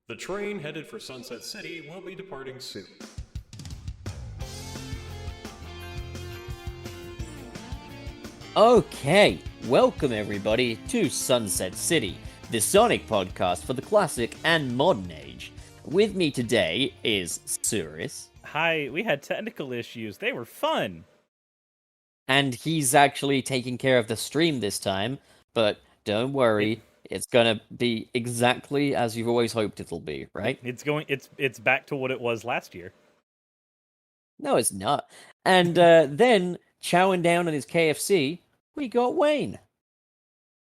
The train headed for Sunset City will be departing soon. Okay, welcome everybody to Sunset City, the Sonic podcast for the classic and modern age. With me today is Suris, Hi, we had technical issues. They were fun. and he's actually taking care of the stream this time, but don't worry, it's gonna be exactly as you've always hoped it'll be, right? It's back to what it was last year. No, it's not. And then, chowing down on his KFC, we got Wayne.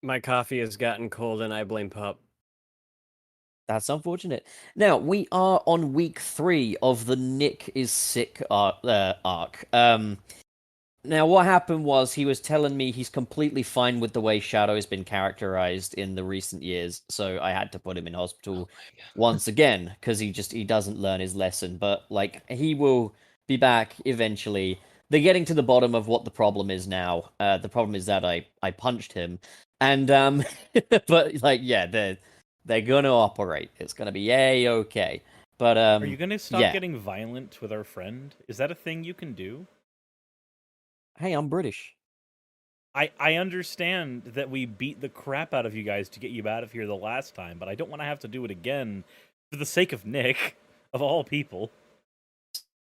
My coffee has gotten cold and I blame Pup. That's unfortunate. Now, we are on week 3 of the Nick is sick arc. Now, what happened was he was telling me he's completely fine with the way Shadow's been characterized in the recent years, so I had to put him in hospital once again, because he doesn't learn his lesson. But, like, he will be back eventually. They're getting to the bottom of what the problem is now. The problem is that I punched him. And, but, like, yeah, they're gonna operate. It's gonna be okay. But Are you gonna stop yeah. getting violent with our friend? Is that a thing you can do? Hey, I'm British. I understand that we beat the crap out of you guys to get you out of here the last time, but I don't want to have to do it again for the sake of Nick, of all people.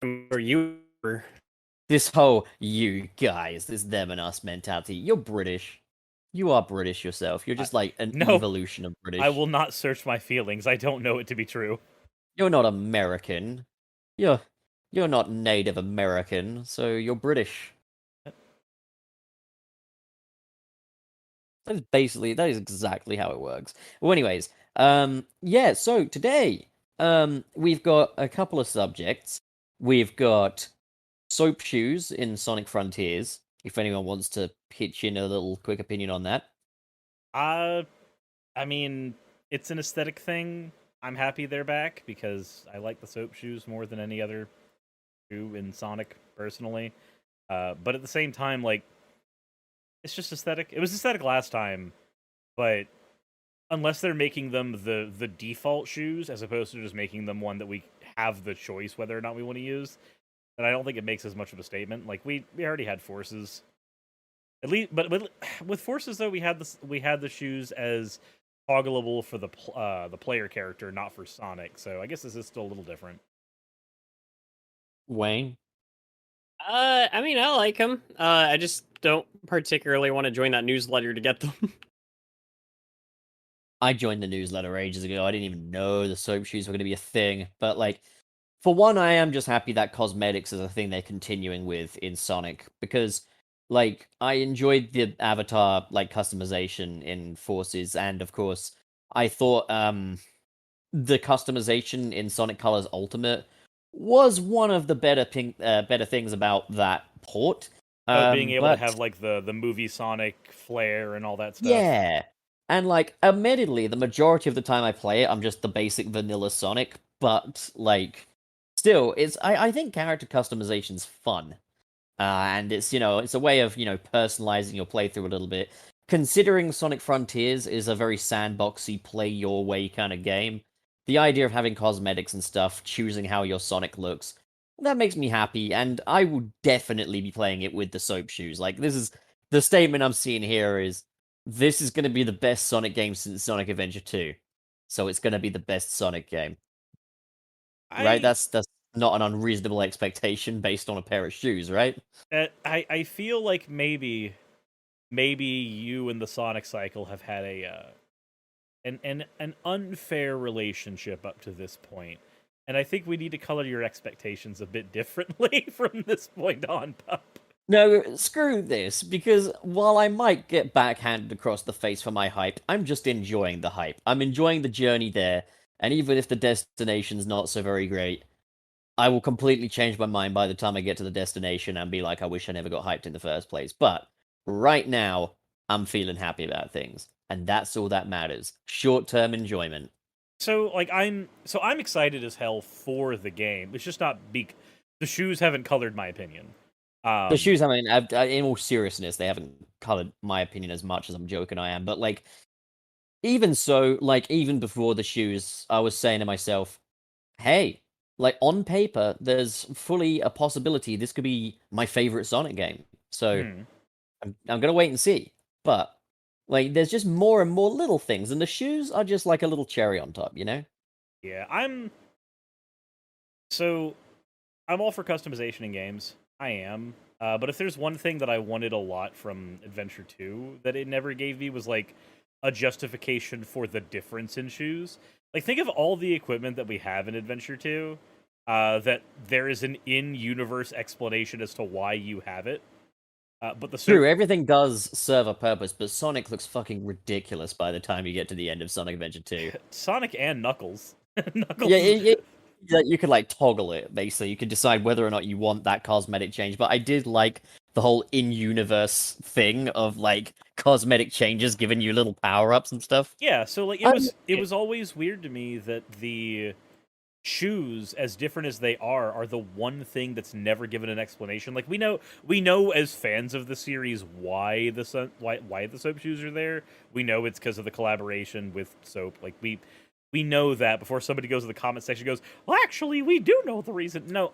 Or you were. This whole you guys, this them and us mentality. You're British. You are British yourself. You're just like an no. evolution of British. I will not search my feelings. I don't know it to be true. You're not American. You're not Native American, so you're British. That is exactly how it works. Well, anyways, yeah, so today, we've got a couple of subjects. We've got soap shoes in Sonic Frontiers, if anyone wants to pitch in a little quick opinion on that. I mean, it's an aesthetic thing. I'm happy they're back because I like the soap shoes more than any other shoe in Sonic, personally. But at the same time, like, it's just aesthetic. It was aesthetic last time, but unless they're making them the default shoes as opposed to just making them one that we have the choice whether or not we want to use, then I don't think it makes as much of a statement. Like we already had Forces. At least, but with Forces though, we had the shoes as toggleable for the player character, not for Sonic. So I guess this is still a little different. Wayne? I mean, I like them. I just don't particularly want to join that newsletter to get them. I joined the newsletter ages ago. I didn't even know the soap shoes were going to be a thing. But, like, for one, I am just happy that cosmetics is a thing they're continuing with in Sonic. Because, like, I enjoyed the avatar, like, customization in Forces. And, of course, I thought, the customization in Sonic Colors Ultimate was one of the better things about that port. Being able to have like the movie Sonic flair and all that stuff. Yeah. And like admittedly, the majority of the time I play it, I'm just the basic vanilla Sonic, but like still, I think character customization's fun. And it's it's a way of, personalizing your playthrough a little bit. Considering Sonic Frontiers is a very sandboxy, play your way kind of game, the idea of having cosmetics and stuff, choosing how your Sonic looks, that makes me happy, and I will definitely be playing it with the soap shoes. Like, this is the statement I'm seeing here is this is going to be the best Sonic game since Sonic Adventure 2. So it's going to be the best Sonic game. Right? That's not an unreasonable expectation based on a pair of shoes, right? I feel like maybe you and the Sonic cycle have had an unfair relationship up to this point. And I think we need to color your expectations a bit differently from this point on, Pup. No, screw this, because while I might get backhanded across the face for my hype, I'm just enjoying the hype. I'm enjoying the journey there, and even if the destination's not so very great, I will completely change my mind by the time I get to the destination and be like, I wish I never got hyped in the first place. But right now, I'm feeling happy about things, and that's all that matters. Short-term enjoyment. So like I'm excited as hell for the game. It's just not the shoes haven't colored my opinion. The shoes, I mean, in all seriousness, they haven't colored my opinion as much as I'm joking I am. But like, even so, like even before the shoes, I was saying to myself, "Hey, like on paper, there's fully a possibility this could be my favorite Sonic game." So Hmm. I'm gonna wait and see. But like, there's just more and more little things, and the shoes are just like a little cherry on top, you know? Yeah, I'm all for customization in games. I am. But if there's one thing that I wanted a lot from Adventure 2 that it never gave me was like a justification for the difference in shoes. Like think of all the equipment that we have in Adventure 2, that there is an in-universe explanation as to why you have it. But the True, everything does serve a purpose, but Sonic looks fucking ridiculous by the time you get to the end of Sonic Adventure 2. Sonic and Knuckles. Knuckles. Yeah, you could like toggle it, basically. You could decide whether or not you want that cosmetic change. But I did like the whole in-universe thing of like cosmetic changes giving you little power-ups and stuff. Yeah, so like it was always weird to me that the shoes, as different as they are the one thing that's never given an explanation. Like we know as fans of the series why the soap shoes are there. We know it's because of the collaboration with Soap. Like we know that before somebody goes to the comment section and goes, well, actually, we do know the reason. No,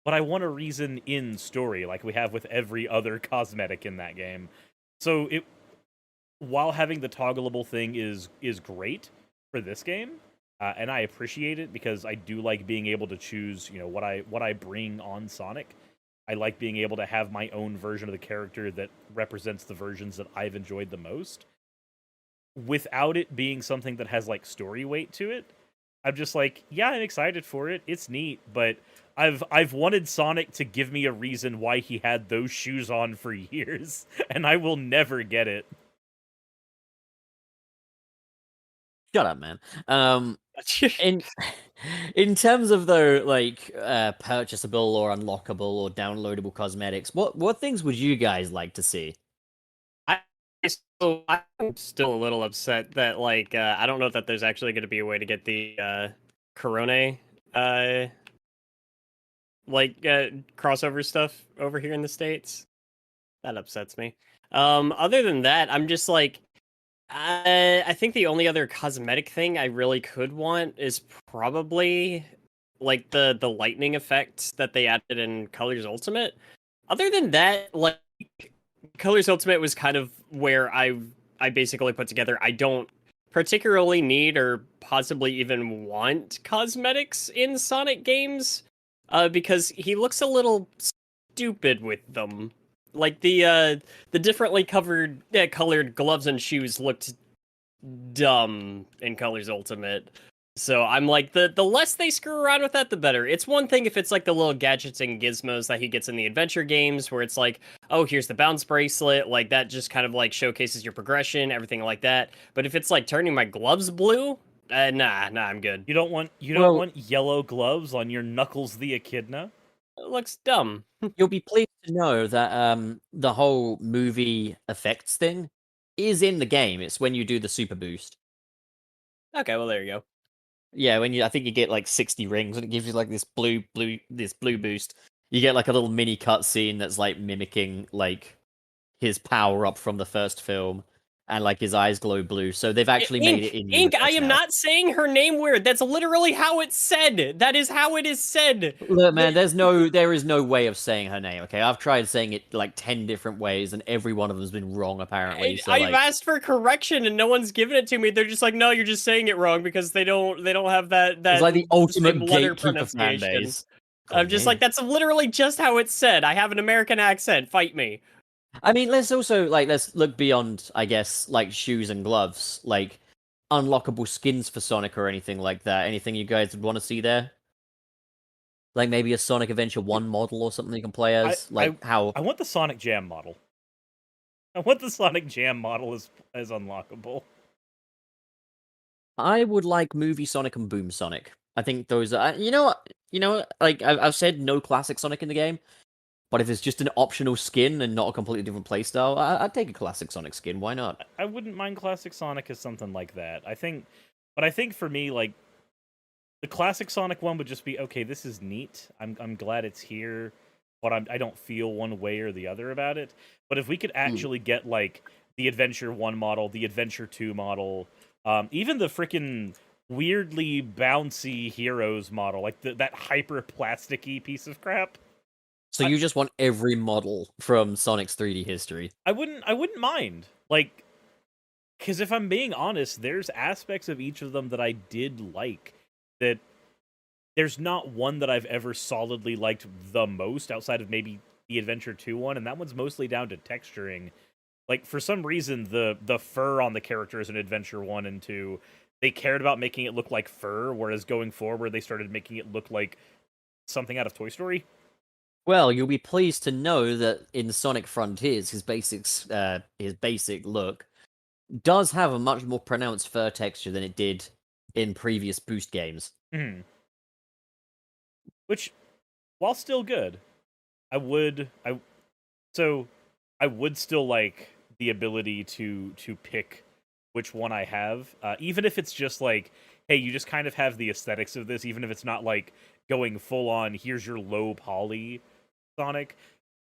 but I want a reason in story, like we have with every other cosmetic in that game. So while having the toggleable thing is great for this game, and I appreciate it because I do like being able to choose, what I bring on Sonic. I like being able to have my own version of the character that represents the versions that I've enjoyed the most. Without it being something that has like story weight to it, I'm just like, yeah, I'm excited for it. It's neat, but I've wanted Sonic to give me a reason why he had those shoes on for years, and I will never get it. Shut up, man. In in terms of though, like purchasable or unlockable or downloadable cosmetics, what things would you guys like to see? I'm still a little upset that like I don't know that there's actually going to be a way to get the Corone crossover stuff over here in the States. That upsets me. Other than that, I'm just like I think the only other cosmetic thing I really could want is probably like the lightning effect that they added in Colors Ultimate. Other than that, like Colors Ultimate was kind of where I basically put together I don't particularly need or possibly even want cosmetics in Sonic games because he looks a little stupid with them. Like the differently colored gloves and shoes looked dumb in Colors Ultimate. So I'm like, the less they screw around with that, the better. It's one thing if it's like the little gadgets and gizmos that he gets in the adventure games, where it's like, oh, here's the bounce bracelet, like that just kind of like showcases your progression, everything like that. But if it's like turning my gloves blue, nah, I'm good. You don't want yellow gloves on your Knuckles the Echidna? It looks dumb. You'll be pleased to know that the whole movie effects thing is in the game. It's when you do the super boost. Okay, well there you go. Yeah, I think you get like 60 rings and it gives you like this blue boost. You get like a little mini cutscene that's like mimicking like his power up from the first film, and like his eyes glow blue. So they've actually made it in Ink, I am now. not saying her name weird. That's literally how it's said. That is how it is said. Look, man, there is no way of saying her name. Okay, I've tried saying it like 10 different ways, and every one of them's been wrong apparently. So I've asked for correction, and no one's given it to me. They're just like, no, you're just saying it wrong because they don't have that. It's like the ultimate letter gatekeeper fan pronunciation. base. I'm just like, that's literally just how it's said. I have an American accent. Fight me. I mean, let's look beyond, I guess, like shoes and gloves, like unlockable skins for Sonic or anything like that. Anything you guys would want to see there? Like maybe a Sonic Adventure 1 model or something you can play as? I want the Sonic Jam model. I want the Sonic Jam model as unlockable. I would like Movie Sonic and Boom Sonic. I think those are... You know what? Like, I've said no classic Sonic in the game, but if it's just an optional skin and not a completely different playstyle, I'd take a classic Sonic skin. Why not? I wouldn't mind classic Sonic as something like that. I think for me, like, the classic Sonic one would just be, okay, this is neat. I'm glad it's here, but I don't feel one way or the other about it. But if we could actually get, like, the Adventure 1 model, the Adventure 2 model, Even the freaking weirdly bouncy Heroes model, like that hyper plasticky piece of crap. So you just want every model from Sonic's 3D history. I wouldn't mind. Like, because if I'm being honest, there's aspects of each of them that I did like. That there's not one that I've ever solidly liked the most outside of maybe the Adventure 2 one, and that one's mostly down to texturing. Like, for some reason, the fur on the characters in Adventure 1 and 2, they cared about making it look like fur, whereas going forward, they started making it look like something out of Toy Story. Well, you'll be pleased to know that in Sonic Frontiers, his basic look does have a much more pronounced fur texture than it did in previous Boost games. Hmm. Which, while still good, I would still like the ability to pick which one I have, even if it's just like, hey, you just kind of have the aesthetics of this, even if it's not like going full on, here's your low poly Sonic.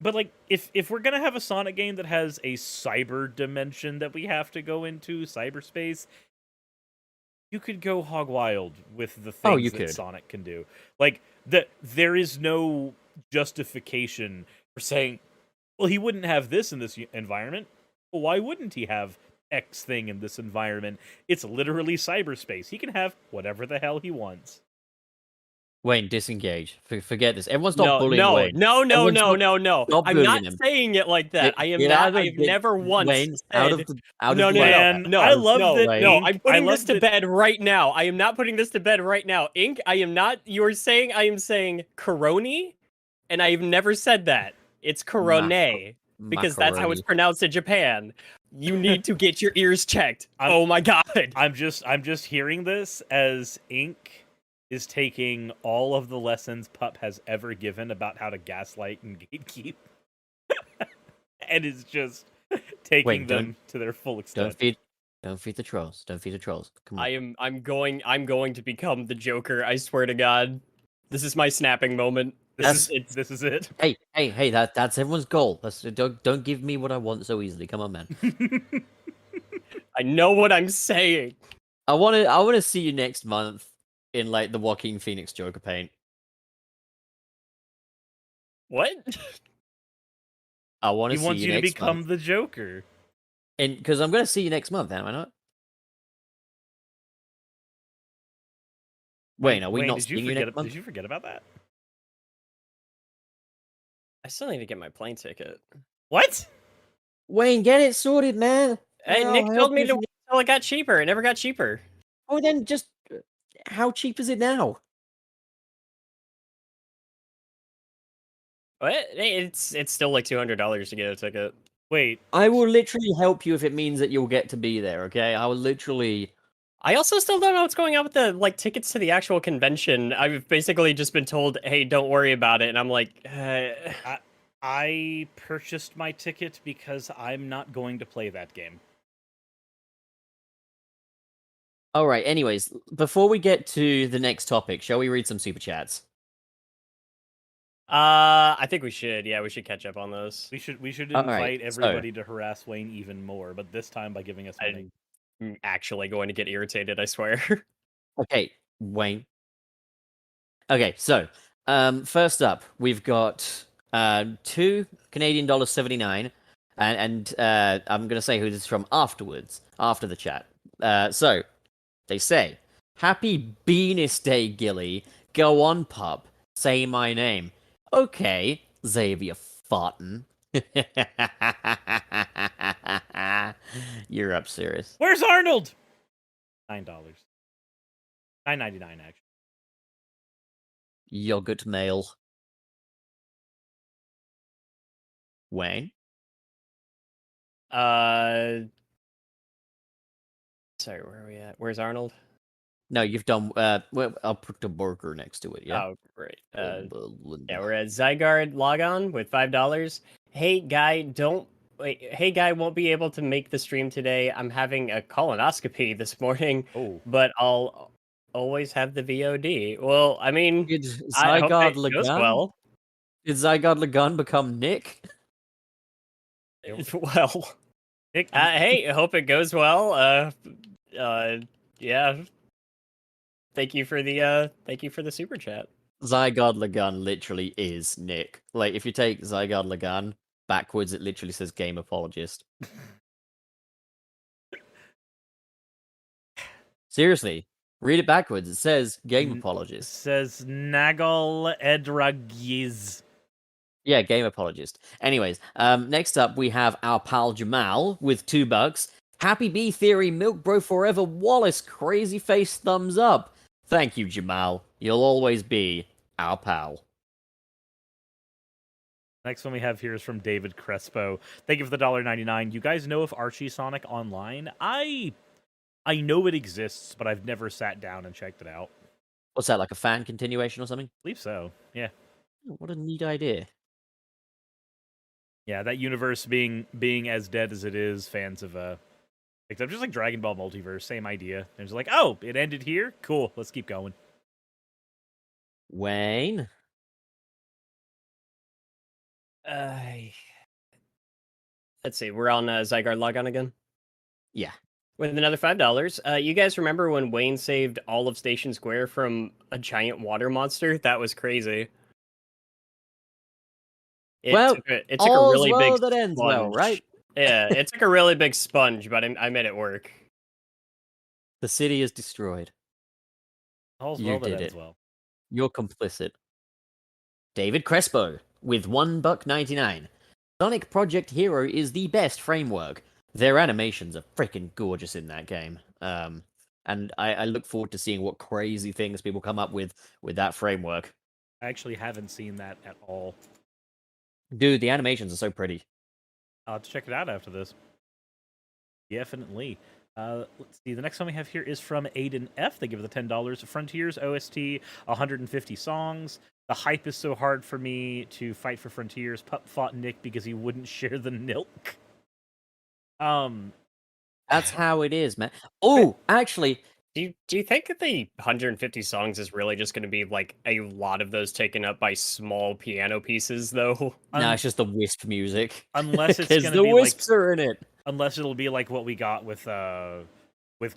But like, if we're gonna have a Sonic game that has a cyber dimension that we have to go into, cyberspace, you could go hog wild with the things you that could. Sonic can do. Like, there is no justification for saying, well, he wouldn't have this in this environment. Well, why wouldn't he have X thing in this environment? It's literally cyberspace. He can have whatever the hell he wants. Wayne, disengage. Forget this. Everyone stop bullying no, Wayne. no. Everyone stop I'm not bullying him. saying it like that. I am Get not. out of I've the- never once Wayne, said. out of the No, way. Man, no. I love no, that. Wayne. No, Ink, I'm putting I love this to that- bed right now. I am not putting this to bed right now. Ink, I am not. You're saying I am saying Coroni, and I've never said that. It's Corone, because that's how it's Macaroni. pronounced in Japan. You need to get your ears checked. I'm- Oh my god. I'm just hearing this as Ink is taking all of the lessons Pup has ever given about how to gaslight and gatekeep, and is just taking Wait, them to their full extent. Don't feed the trolls. Don't feed the trolls. Come on. I'm going to become the Joker. I swear to God. This is my snapping moment. This is it. Hey, that's everyone's goal. Don't give me what I want so easily. Come on, man. I know what I'm saying. I want to see you next month in like the Joaquin Phoenix Joker paint. What? I want He to see wants you you to next become month. the Joker. And because I'm going to see you next month, am I not? Wayne, are we not seeing you next month? Did you forget about that? I still need to get my plane ticket. What? Wayne, get it sorted, man. Hey, I'll Nick help told me you to if wait you- until it got cheaper. It never got cheaper. Oh, then just how cheap is it now? What? Hey, it's still like $200 to get a ticket. Wait, I will literally help you if it means that you'll get to be there. Okay, I will literally. I also still don't know what's going on with the tickets to the actual convention. I've basically just been told, "Hey, don't worry about it," and I'm like, I purchased my ticket because I'm not going to play that game. All right. Anyways, before we get to the next topic, shall we read some super chats? I think we should. Yeah, we should catch up on those. We should All invite right, everybody to harass Wayne even more, but this time by giving us money. I'm actually going to get irritated, I swear. Okay, Wayne. Okay, so first up, we've got $2 Canadian $79, and I'm gonna say who this is from afterwards, after the chat. So they say, "Happy Beanis Day, Gilly. Go on, pup. Say my name." Okay, Xavier Farton. You're up, serious. Where's Arnold? $9. $9.99 actually. Yogurt mail. Wayne? Sorry, where are we at? Where's Arnold? No, you've done. Well, I'll put the burger next to it. Yeah. Oh, great. Yeah, we're at Zygarde Logon with $5. Hey guy, Hey guy, won't be able to make the stream today. I'm having a colonoscopy this morning, Oh, but I'll always have the VOD. Well, I mean, Did I hope Zygarde it goes Lagun? well. Did Zygarde Lagun become Nick? Well, Nick, hey, I hope it goes well. Yeah. Thank you for the super chat. Zygarde Lagan literally is Nick. Like, if you take Zygarde Lagan backwards, it literally says game apologist. Seriously, read it backwards. It says game apologist. Says Nagal Edragiz. Yeah, game apologist. Anyways, next up we have our pal Jamal with $2. Happy Bee Theory, Milk Bro Forever, Wallace, crazy face thumbs up. Thank you, Jamal. You'll always be our pal. Next one we have here is from David Crespo. Thank you for the $1.99. You guys know of Archie Sonic Online? I know it exists, but I've never sat down and checked it out. What's that, like a fan continuation or something? I believe so. Yeah. Oh, what a neat idea. Yeah, that universe being as dead as it is, fans of picked up, just like Dragon Ball Multiverse, same idea. They're just like, oh, it ended here? Cool, let's keep going. Wayne? Let's see. We're on Zygarde Logon again. Yeah. With another $5. You guys remember when Wayne saved all of Station Square from a giant water monster? That was crazy. It took a really big that ends well, right? Yeah, it took a really big sponge, but I made it work. The city is destroyed. All's You well that did ends it. well. You're complicit. David Crespo with $1.99. Sonic Project Hero is the best framework. Their animations are freaking gorgeous in that game. And I look forward to seeing what crazy things people come up with that framework. I actually haven't seen that at all. Dude, the animations are so pretty. I'll have to check it out after this. Definitely. Let's see. The next one we have here is from Aiden F. They give it the $10. Frontiers OST, 150 songs. The hype is so hard for me to fight for Frontiers. Pup fought Nick because he wouldn't share the milk. That's how it is, man. Oh, actually, Do you think that the 150 songs is really just going to be like a lot of those taken up by small piano pieces, though? no, it's just the wisp music. Unless it's Because going the to be wisps like, are in it. unless it'll be like what we got with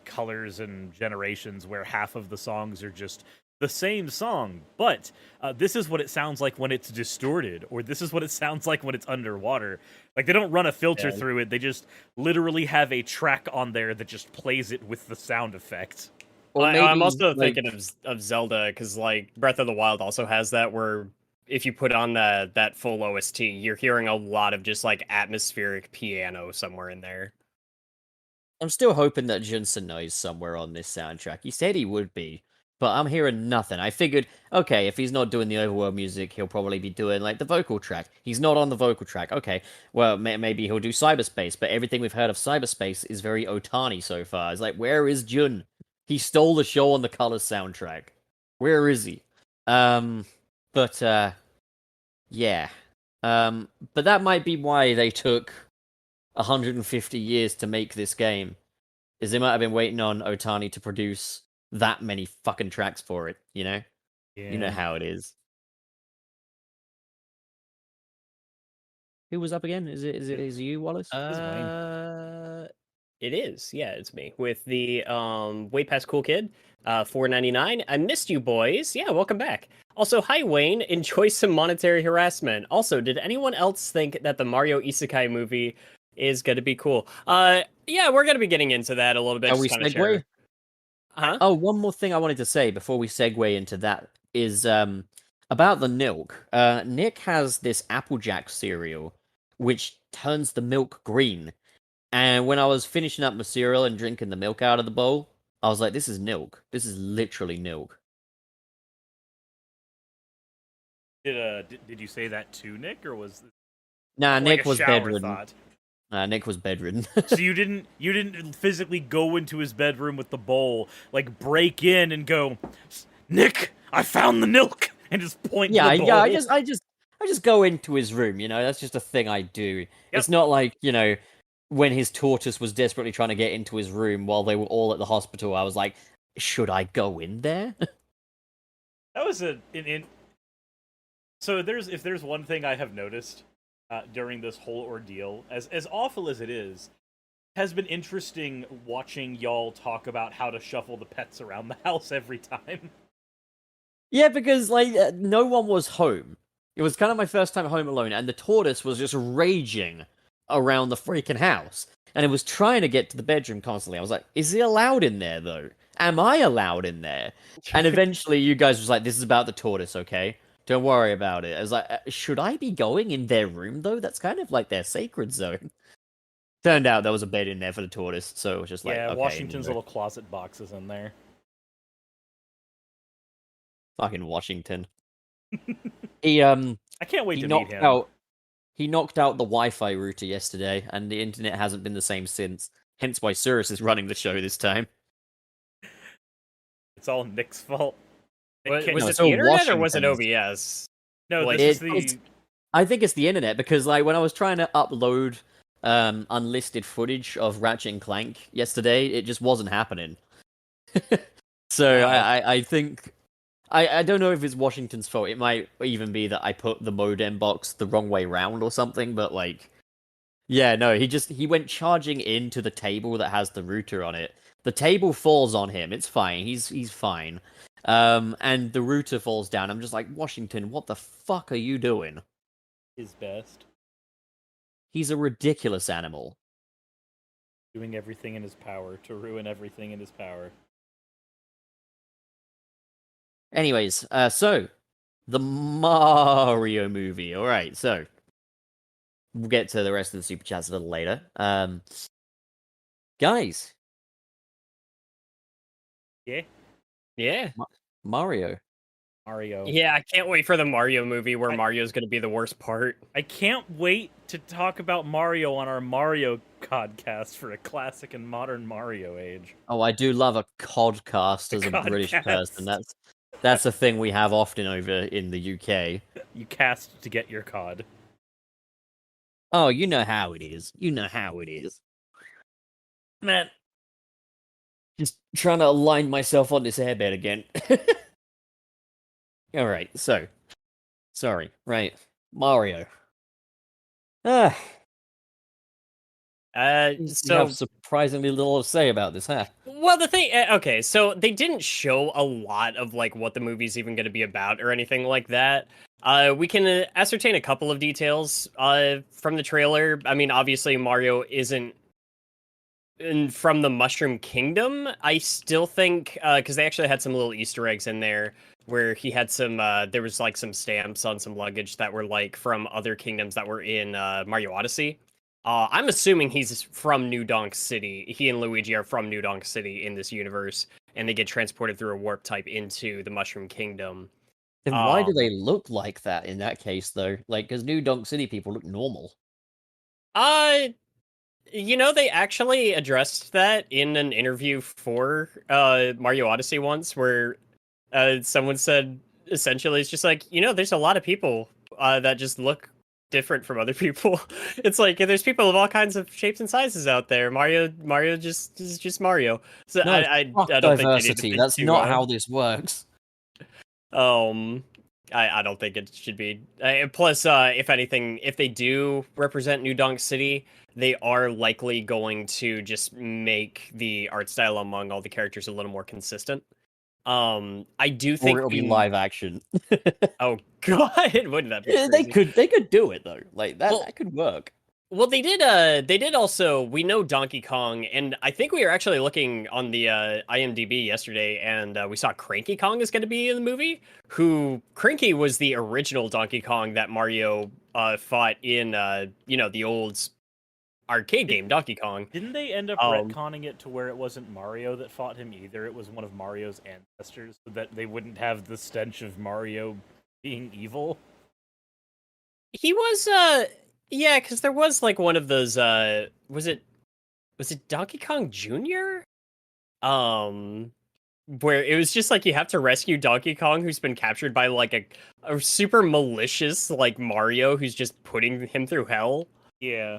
Colors and Generations, where half of the songs are just the same song, but this is what it sounds like when it's distorted, or this is what it sounds like when it's underwater. Like, they don't run a filter through it, they just literally have a track on there that just plays it with the sound effect. Or I'm maybe, also like- thinking of Zelda, because like Breath of the Wild also has that, where if you put on that full OST, you're hearing a lot of just like atmospheric piano somewhere in there. I'm still hoping that Junson is somewhere on this soundtrack. He said he would be, but I'm hearing nothing. I figured, okay, if he's not doing the overworld music, he'll probably be doing like the vocal track. He's not on the vocal track. Okay, well, maybe he'll do cyberspace, but everything we've heard of cyberspace is very Otani so far. It's like, where is Jun? He stole the show on the Colors soundtrack. Where is he? Yeah. But that might be why they took 150 years to make this game. Is they might have been waiting on Otani to produce that many fucking tracks for it, you know? Yeah. You know how it is. Who was up again? Is it you, Wallace? It is. Yeah, it's me with the way past cool kid. $4.99. I missed you, boys. Yeah, welcome back. Also, hi Wayne. Enjoy some monetary harassment. Also, did anyone else think that the Mario Isekai movie is gonna be cool? Yeah, we're gonna be getting into that a little bit. Are we just kinda segue? share- Huh? Oh, one more thing I wanted to say before we segue into that is about the milk. Nick has this Applejack cereal which turns the milk green. And when I was finishing up my cereal and drinking the milk out of the bowl, I was like, this is milk. This is literally milk. Did you say that to Nick, or was Nah, like Nick a was shower bedridden. thought? Nick was bedridden. So you didn't physically go into his bedroom with the bowl, like break in and go, Nick, I found the milk, and just point. Yeah, to the yeah. bowl. I just go into his room. You know, that's just a thing I do. Yep. It's not like, you know, when his tortoise was desperately trying to get into his room while they were all at the hospital. I was like, should I go in there? That was So if there's one thing I have noticed during this whole ordeal, as awful as it is, has been interesting watching y'all talk about how to shuffle the pets around the house every time. Yeah, because like no one was home. It was kind of my first time home alone, and the tortoise was just raging around the freaking house, and it was trying to get to the bedroom constantly. I was like, "Is he allowed in there though? Am I allowed in there?" And eventually, you guys was like, "This is about the tortoise, okay? Don't worry about it." I was like, "Should I be going in their room though? That's kind of like their sacred zone." Turned out there was a bed in there for the tortoise, so it was just like, Yeah, okay, Washington's no. little closet boxes in there. Fucking Washington. He I can't wait he to meet knocked him. out he knocked out the Wi-Fi router yesterday, and the internet hasn't been the same since. Hence why Cirrus is running the show this time. It's all Nick's fault. Nick Was can't- No, it it's the all internet or was it Washington's. OBS? No, like, this is it's- the I think it's the internet because like when I was trying to upload unlisted footage of Ratchet and Clank yesterday, it just wasn't happening. So Wow. I think I don't know if it's Washington's fault. It might even be that I put the modem box the wrong way round or something, but like yeah, no, he went charging into the table that has the router on it. The table falls on him. It's fine. He's fine. And the router falls down. I'm just like, Washington, what the fuck are you doing? his best, He's a ridiculous animal. doing everything in his power to ruin everything in his power. Anyways, so the Mario movie. All right, so we'll get to the rest of the super chats a little later. Guys, Yeah, Yeah. Mario. Mario. Yeah, I can't wait for the Mario movie where I- Mario's going to be the worst part. I can't wait to talk about Mario on our Mario podcast for a classic and modern Mario age. Oh, I do love a codcast as a British person. Codcast. That's a thing we have often over in the UK. You cast to get your COD. Oh, you know how it is. You know how it is. Man. Just trying to align myself on this airbed again. Alright, so. Sorry. Right. Mario. Ah, you So have surprisingly little to say about this, huh? well, the thing, okay, so they didn't show a lot of like what the movie's even going to be about or anything like that. We can ascertain a couple of details from the trailer. I mean, obviously Mario isn't from the Mushroom Kingdom. I still think because they actually had some little Easter eggs in there where he had some. There was like some stamps on some luggage that were like from other kingdoms that were in Mario Odyssey. I'm assuming he's from New Donk City. He and Luigi are from New Donk City in this universe, and they get transported through a warp type into the Mushroom Kingdom. Then why do they look like that in that case, though? Like, because New Donk City people look normal. You know, they actually addressed that in an interview for Mario Odyssey once, where someone said essentially it's just like, you know, there's a lot of people that just look different from other people. It's like there's people of all kinds of shapes and sizes out there. Mario just is just Mario. So No, I fuck don't think they need to diversity. think That's too, not how this works. I don't think it should be. Plus, if anything, if they do represent New Donk City, they are likely going to just make the art style among all the characters a little more consistent. I do think Or it'll be live action. Oh God, wouldn't that be Yeah, crazy? they could do it though. Like that, Well- that could work. Well, they did also. We know Donkey Kong, and I think we were actually looking on the IMDb yesterday, and we saw Cranky Kong is going to be in the movie. Cranky was the original Donkey Kong that Mario fought in, the old arcade game Donkey Kong. Didn't they end up retconning it to where it wasn't Mario that fought him either? It was one of Mario's ancestors, so that they wouldn't have the stench of Mario being evil. He was, yeah, because there was like one of those. Was it Donkey Kong Jr.? Where it was just like you have to rescue Donkey Kong, who's been captured by like a super malicious like Mario, who's just putting him through hell. Yeah.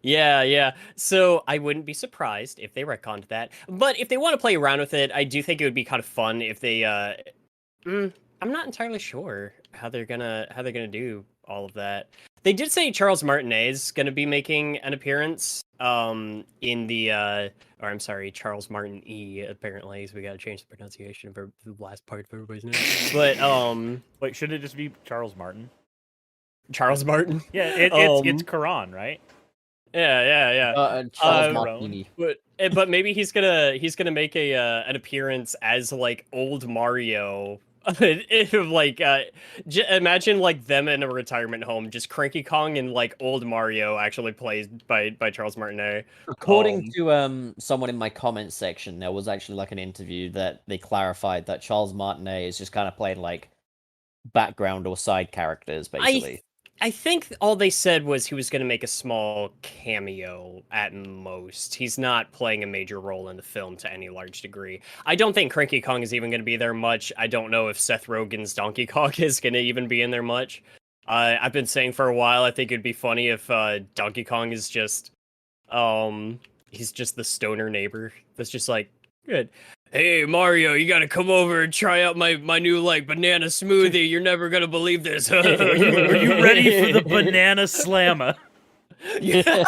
Yeah. So I wouldn't be surprised if they retconned that. But if they want to play around with it, I do think it would be kind of fun if they. I'm not entirely sure how they're gonna do all of that. They did say Charles Martinet is going to be making an appearance in the or I'm sorry, Charles Martin E apparently, so we got to change the pronunciation of the last part of everybody's name. But Wait, shouldn't it just be Charles Martin? Charles Martin. Yeah, it's Quran, right? Yeah. Charles Uh, Martini. But maybe he's gonna make a an appearance as like old Mario. Like imagine like them in a retirement home, just Cranky Kong and like old Mario actually played by Charles Martinet. According to someone in my comments section, there was actually like an interview that they clarified that Charles Martinet is just kind of playing like background or side characters, basically. I think all they said was he was going to make a small cameo at most. He's not playing a major role in the film to any large degree. I don't think Cranky Kong is even going to be there much. I don't know if Seth Rogen's Donkey Kong is going to even be in there much. I've been saying for a while, I think it'd be funny if Donkey Kong is just, he's just the stoner neighbor that's just like, good. Hey Mario, you gotta come over and try out my new like banana smoothie. You're never gonna believe this. Are you ready for the banana slammer? Yeah.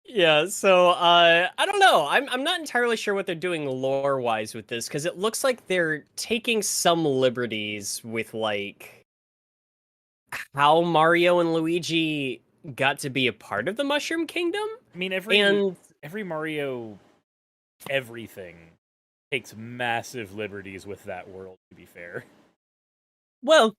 Yeah, so I don't know. I'm not entirely sure what they're doing lore wise with this, because it looks like they're taking some liberties with like how Mario and Luigi got to be a part of the Mushroom Kingdom. I mean, every Mario everything takes massive liberties with that world, to be fair. Well,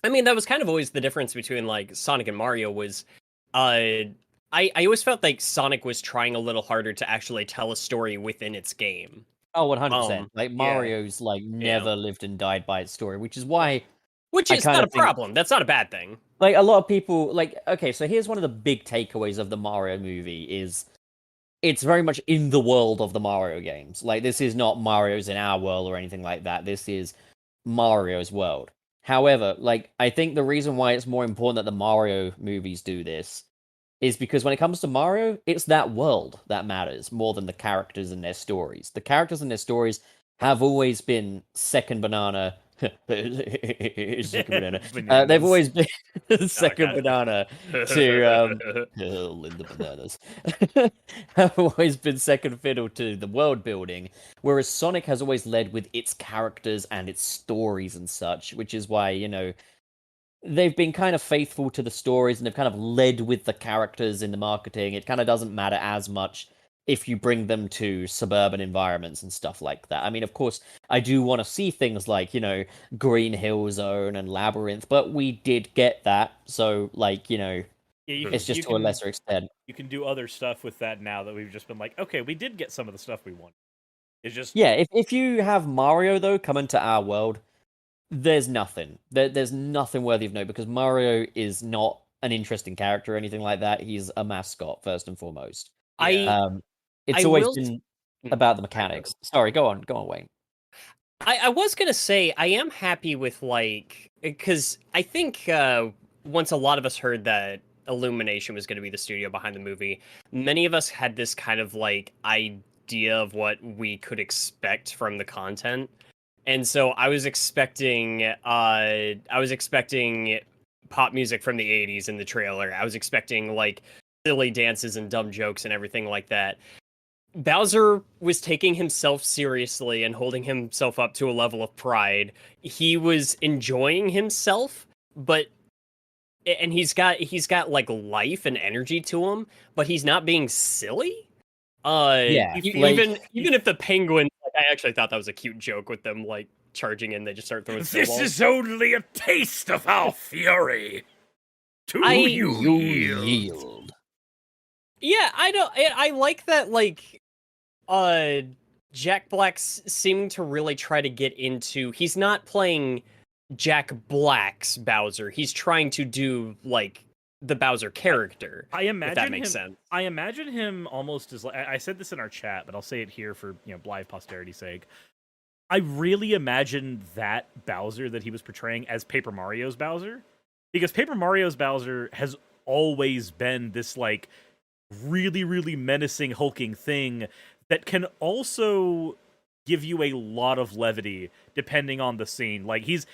I mean, that was kind of always the difference between like Sonic and Mario was I always felt like Sonic was trying a little harder to actually tell a story within its game. Oh, 100%. Like yeah. Mario's like never lived and died by its story, which is why Which is not a problem. That's not a bad thing. like a lot of people like okay, so here's one of the big takeaways of the Mario movie is it's very much in the world of the Mario games. Like this is not Mario's in our world or anything like that. This is Mario's world. However, like I think the reason why it's more important that the Mario movies do this is because when it comes to Mario, it's that world that matters more than the characters and their stories. The characters and their stories have always been second banana. Second banana. They've always been second banana to Linda Bananas. Have always been second fiddle to the world building, whereas Sonic has always led with its characters and its stories and such, which is why, you know, they've been kind of faithful to the stories and they've kind of led with the characters in the marketing. It kind of doesn't matter as much if you bring them to suburban environments and stuff like that. I mean, of course, I do want to see things like, you know, Green Hill Zone and Labyrinth, but we did get that. So, like, you know, it's just to a lesser extent. You can do other stuff with that now that we've just been like, okay, we did get some of the stuff we want. It's just... Yeah, if you have Mario, though, come into our world, there's nothing. There's nothing worthy of note because Mario is not an interesting character or anything like that. He's a mascot, first and foremost. It's always been about the mechanics. Sorry, go on, Wayne. I was gonna say I am happy with like because I think once a lot of us heard that Illumination was going to be the studio behind the movie, many of us had this kind of like idea of what we could expect from the content, and so I was expecting pop music from the 80s in the trailer. I was expecting like silly dances and dumb jokes and everything like that. Bowser was taking himself seriously and holding himself up to a level of pride. He was enjoying himself, and he's got like life and energy to him, but he's not being silly. Even if the penguin, like, I actually thought that was a cute joke with them like charging in, they just start throwing snowballs. This is only a taste of our fury. You yield. Yeah, I like that, like, Jack Black's seeming to really try to get into, he's not playing Jack Black's Bowser, he's trying to do, like, the Bowser character. I imagine if that makes sense. I imagine him almost as, like, I said this in our chat, but I'll say it here for, you know, live posterity's sake. I really imagine that Bowser that he was portraying as Paper Mario's Bowser, because Paper Mario's Bowser has always been this, like, really, really menacing, hulking thing that can also give you a lot of levity depending on the scene. Like he's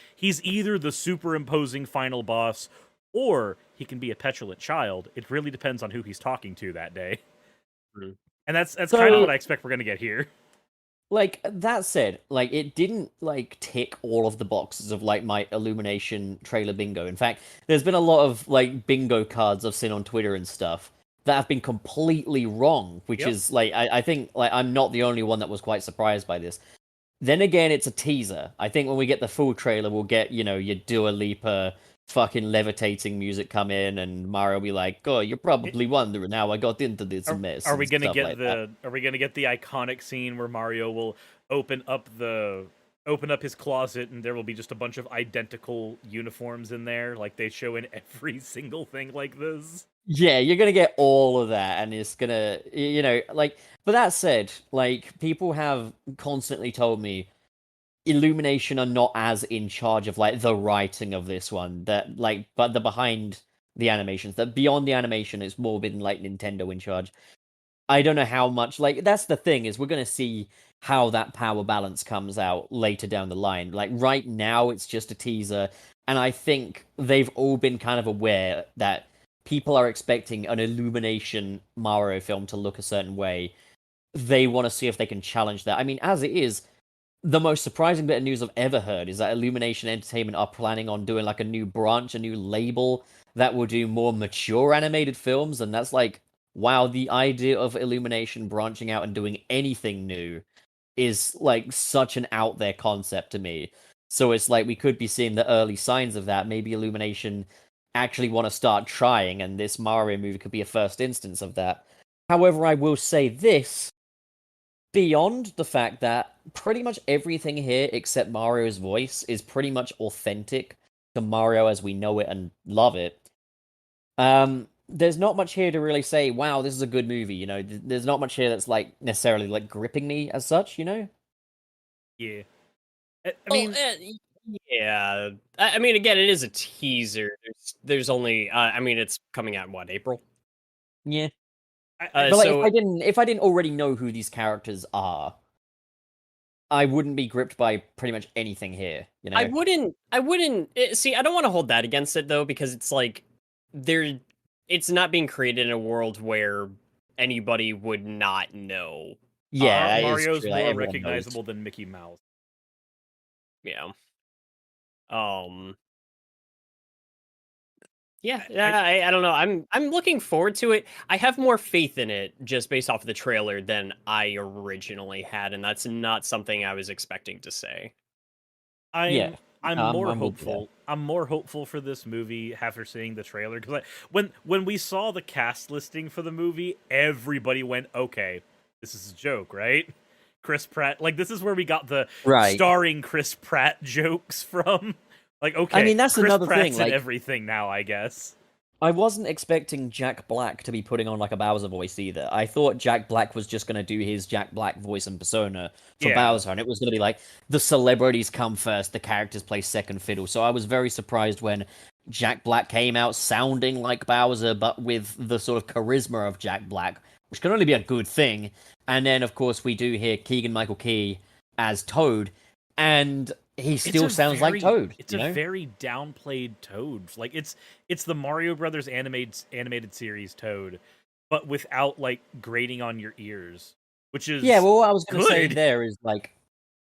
either the superimposing final boss, or he can be a petulant child. It really depends on who he's talking to that day. Mhm. And that's So- kind of what I expect we're gonna get here. Like, that said, like, it didn't, like, tick all of the boxes of, like, my Illumination trailer bingo. In fact, there's been a lot of, like, bingo cards I've seen on Twitter and stuff that have been completely wrong, which Yep. is, like, I think, like, I'm not the only one that was quite surprised by this. Then again, it's a teaser. I think when we get the full trailer, we'll get, you know, your Dua Lipa fucking levitating music come in, and Mario will be like, "Oh, you're probably wondering how I got into this mess." Are we and gonna stuff get like that. Are we gonna get the iconic scene where Mario will open up his closet and there will be just a bunch of identical uniforms in there, like they show in every single thing like this? Yeah, you're gonna get all of that, and it's gonna, you know, like. But that said, like, people have constantly told me Illumination are not as in charge of like the writing of this one. That like, but the behind the animations, that beyond the animation, it's more been like Nintendo in charge. I don't know how much. Like, that's the thing, is we're gonna see how that power balance comes out later down the line. Like right now, it's just a teaser, and I think they've all been kind of aware that people are expecting an Illumination Mario film to look a certain way. They want to see if they can challenge that. I mean, as it is, the most surprising bit of news I've ever heard is that Illumination Entertainment are planning on doing like a new branch, a new label that will do more mature animated films. And that's like, wow, the idea of Illumination branching out and doing anything new is like such an out there concept to me. So it's like we could be seeing the early signs of that. Maybe Illumination actually want to start trying, and this Mario movie could be a first instance of that. However, I will say this, beyond the fact that pretty much everything here except Mario's voice is pretty much authentic to Mario as we know it and love it. There's not much here to really say, wow, this is a good movie, you know. There's not much here that's like necessarily like gripping me as such, you know. Yeah. I mean, yeah. I mean, again, it is a teaser. There's only. I mean, it's coming out in what, April? Yeah. I, But like, so if I didn't already know who these characters are, I wouldn't be gripped by pretty much anything here, you know. I wouldn't see. I don't want to hold that against it though, because it's like it's not being created in a world where anybody would not know. Yeah, it is Mario's true, more like, everyone knows. recognizable than Mickey Mouse. Yeah. Yeah, I don't know. I'm looking forward to it. I have more faith in it just based off of the trailer than I originally had, and that's not something I was expecting to say. Yeah. I'm I'm more with you there. hopeful. I'm more hopeful for this movie after seeing the trailer, because when we saw the cast listing for the movie, everybody went, "Okay, this is a joke, right?" Chris Pratt, like this is where we got the Right. starring Chris Pratt jokes from. Like, okay, I mean, that's Chris another Pratt's thing, in like- everything now, I guess. I wasn't expecting Jack Black to be putting on like a Bowser voice either. I thought Jack Black was just going to do his Jack Black voice and persona for Yeah. Bowser, and it was going to be like the celebrities come first, the characters play second fiddle. So I was very surprised when Jack Black came out sounding like Bowser, but with the sort of charisma of Jack Black, which can only be a good thing. And then, of course, we do hear Keegan-Michael Key as Toad, and he still sounds like Toad. It's you know? a very downplayed Toad. Like it's the Mario Brothers animated series Toad, but without like grating on your ears, which is Yeah, well, what I was going to say good. there is like,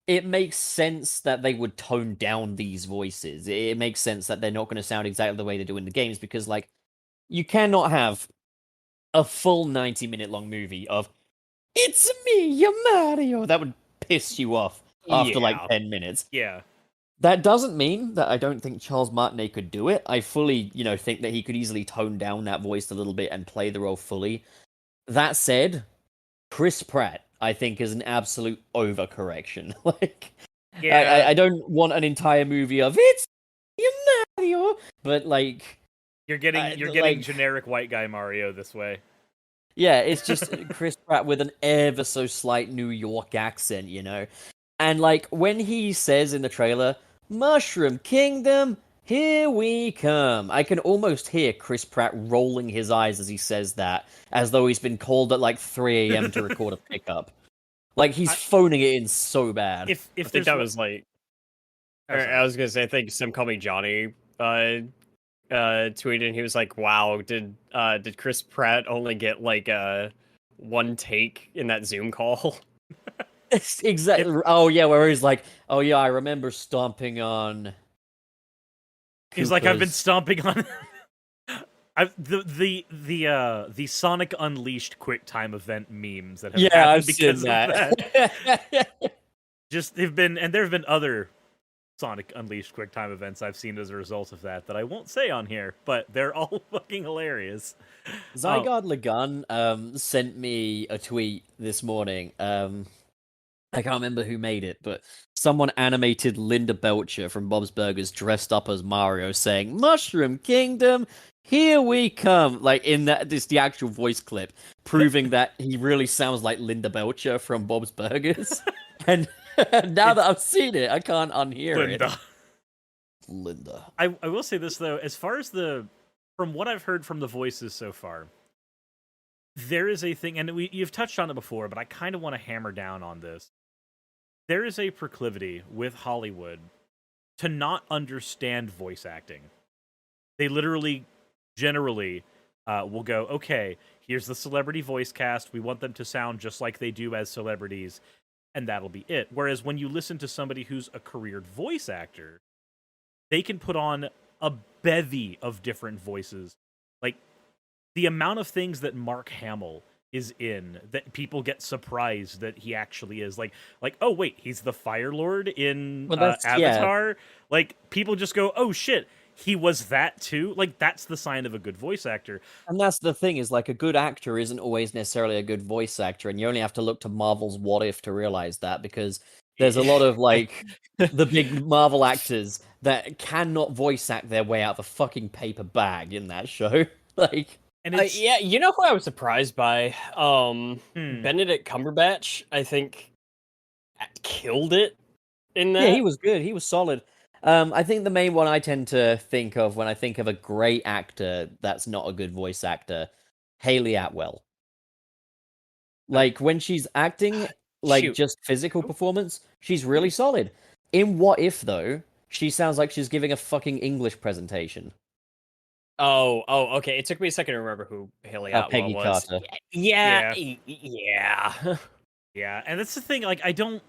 it makes sense that they would tone down these voices. It makes sense that they're not going to sound exactly the way they do in the games, because like, you cannot have a full 90-minute long movie of "It's me, your Mario." That would piss you off after like Yeah. 10 minutes. Yeah, That doesn't mean that I don't think Charles Martinet could do it. I fully, you know, think that he could easily tone down that voice a little bit and play the role fully. That said, Chris Pratt, I think, is an absolute overcorrection. Like, yeah. I don't want an entire movie of "It's you, Mario," but like, You're getting like- generic white guy Mario this way. yeah, it's just Chris Pratt with an ever so slight New York accent, you know? And like, when he says in the trailer, "Mushroom Kingdom, here we come," I can almost hear Chris Pratt rolling his eyes as he says that, as though he's been called at like 3 a.m. to record a pickup. Like he's I- phoning it in so bad. If I think there's that one- was like, Oh, sorry. I was gonna say, I think some call me Johnny tweeted, and he was like, "Wow, did Chris Pratt only get like one take in that Zoom call?" Exactly. Oh yeah, where he's like, "Oh yeah, I remember stomping on." He's like, I've been Koopa's-" stomping on. The Sonic Unleashed QuickTime event memes that have Yeah, happened I've seen because of that. that. Just they've been, and there have been other Sonic Unleashed QuickTime events I've seen as a result of that I won't say on here, but they're all fucking hilarious. Zygarde Lagun sent me a tweet this morning. I can't remember who made it, but someone animated Linda Belcher from Bob's Burgers dressed up as Mario saying, "Mushroom Kingdom, here we come." Like in that, this the actual voice clip, proving that he really sounds like Linda Belcher from Bob's Burgers. And now that I've seen it, I can't unhear Linda. it. Linda. I will say this though, as far as from what I've heard from the voices so far, there is a thing, and you've touched on it before, but I kind of want to hammer down on this. There is a proclivity with Hollywood to not understand voice acting. They literally, generally, will go, okay, here's the celebrity voice cast. We want them to sound just like they do as celebrities, and that'll be it. Whereas when you listen to somebody who's a careered voice actor, they can put on a bevy of different voices. Like, the amount of things that Mark Hamill is in that people get surprised that he actually is. Like oh wait, he's the Fire Lord in Avatar? Like, people just go, oh shit, he was that too? Like, that's the sign of a good voice actor. And that's the thing, is like a good actor isn't always necessarily a good voice actor, and you only have to look to Marvel's What If to realize that, because there's a lot of like the big Marvel actors that cannot voice act their way out of a fucking paper bag in that show. Like, And it's Yeah, you know who I was surprised by? Hmm. Benedict Cumberbatch, I think, killed it in that. yeah, he was good. He was solid. I think the main one I tend to think of when I think of a great actor that's not a good voice actor, Haley Atwell. Like when she's acting, like Shoot. just physical performance, she's really solid. In What If though, she sounds like she's giving a fucking English presentation. Oh, okay. It took me a second to remember who Haley Atwell Peggy was. Carter. Yeah. Yeah, and that's the thing, like, I don't...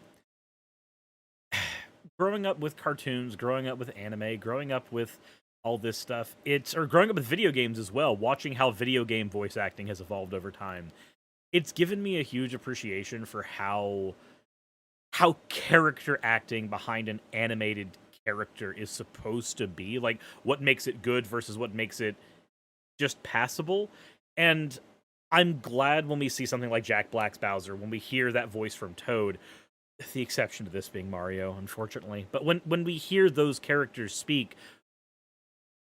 growing up with cartoons, growing up with anime, growing up with all this stuff, or growing up with video games as well, watching how video game voice acting has evolved over time, it's given me a huge appreciation for how character acting behind an animated character is supposed to be. Like, what makes it good versus what makes it just passable. And I'm glad when we see something like Jack Black's Bowser, when we hear that voice from Toad, the exception to this being Mario, unfortunately. But when we hear those characters speak,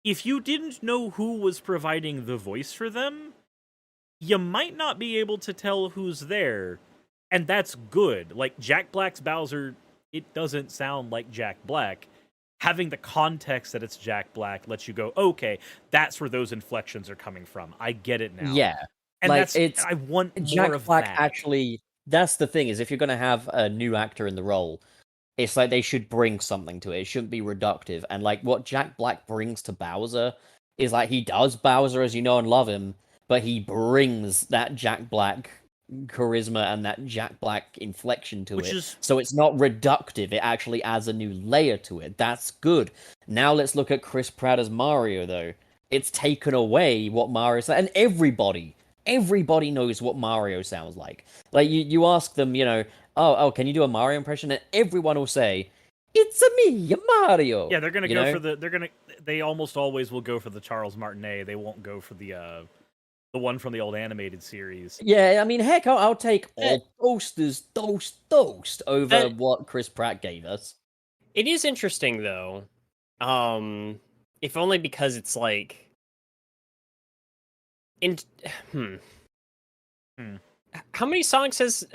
if you didn't know who was providing the voice for them, you might not be able to tell who's there. And that's good. Like, Jack Black's Bowser, it doesn't sound like Jack Black. Having the context that it's Jack Black lets you go, okay, that's where those inflections are coming from. I get it now. Yeah. And like, I want more Jack of Black that. actually, that's the thing, is if you're going to have a new actor in the role, it's like they should bring something to it. It shouldn't be reductive. And like what Jack Black brings to Bowser is like he does Bowser as you know and love him, but he brings that Jack Black charisma and that Jack Black inflection to it. So it's not reductive. It actually adds a new layer to it. That's good. Now let's look at Chris Pratt as Mario, though. It's taken away what Mario and everybody knows what Mario sounds like. Like you ask them, you know, oh, can you do a Mario impression? And everyone will say, "It's a me, Mario." Yeah, they're gonna go for they almost always will go for the Charles Martinet. They won't go for the one from the old animated series. Yeah, I mean, heck, I'll take all toasters, toast over what Chris Pratt gave us. It is interesting though, if only because it's like, how many Sonic says?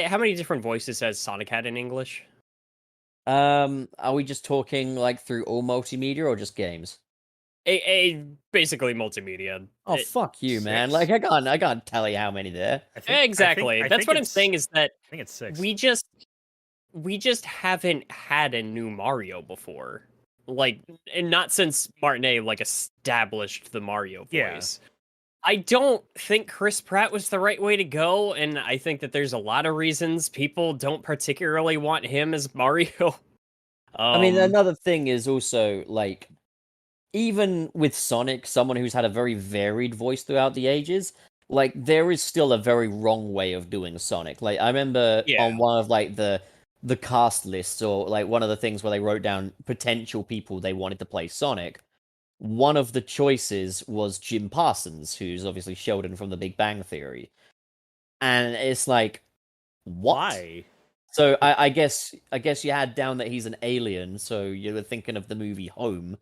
How many different voices has Sonic had in English? Are we just talking like through all multimedia or just games? basically multimedia. Oh, fuck you, man. 6. Like, I can't tell you how many there. Exactly. I That's think what I'm it's- saying is that I think it's 6. we just haven't had a new Mario before. Like, and not since Martinet like established the Mario voice. Yeah. I don't think Chris Pratt was the right way to go, and I think that there's a lot of reasons people don't particularly want him as Mario. I mean, another thing is also, like, even with Sonic, someone who's had a very varied voice throughout the ages, like, there is still a very wrong way of doing Sonic. Like, I remember on one of, like, the cast lists, or, like, one of the things where they wrote down potential people they wanted to play Sonic, one of the choices was Jim Parsons, who's obviously Sheldon from The Big Bang Theory. And it's like, what? Why? So I guess you had down that he's an alien, so you were thinking of the movie Home.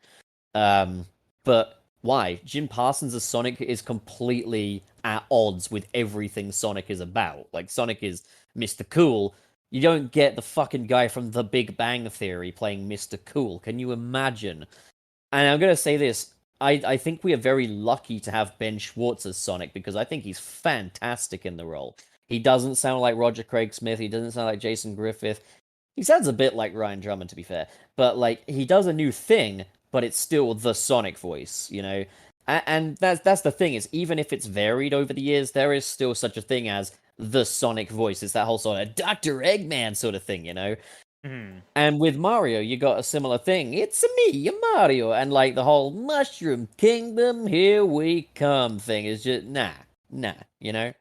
But why? Jim Parsons as Sonic is completely at odds with everything Sonic is about. Like, Sonic is Mr. Cool. You don't get the fucking guy from The Big Bang Theory playing Mr. Cool. Can you imagine? And I'm gonna say this. I think we are very lucky to have Ben Schwartz as Sonic, because I think he's fantastic in the role. He doesn't sound like Roger Craig Smith. He doesn't sound like Jason Griffith. He sounds a bit like Ryan Drummond, to be fair. But, like, he does a new thing, but it's still the Sonic voice, you know? And that's the thing, is even if it's varied over the years, there is still such a thing as the Sonic voice. It's that whole sort of Dr. Eggman sort of thing, you know? Mhm. And with Mario, you got a similar thing. It's me, Mario. And, like, the whole Mushroom Kingdom, here we come thing is just, nah, you know?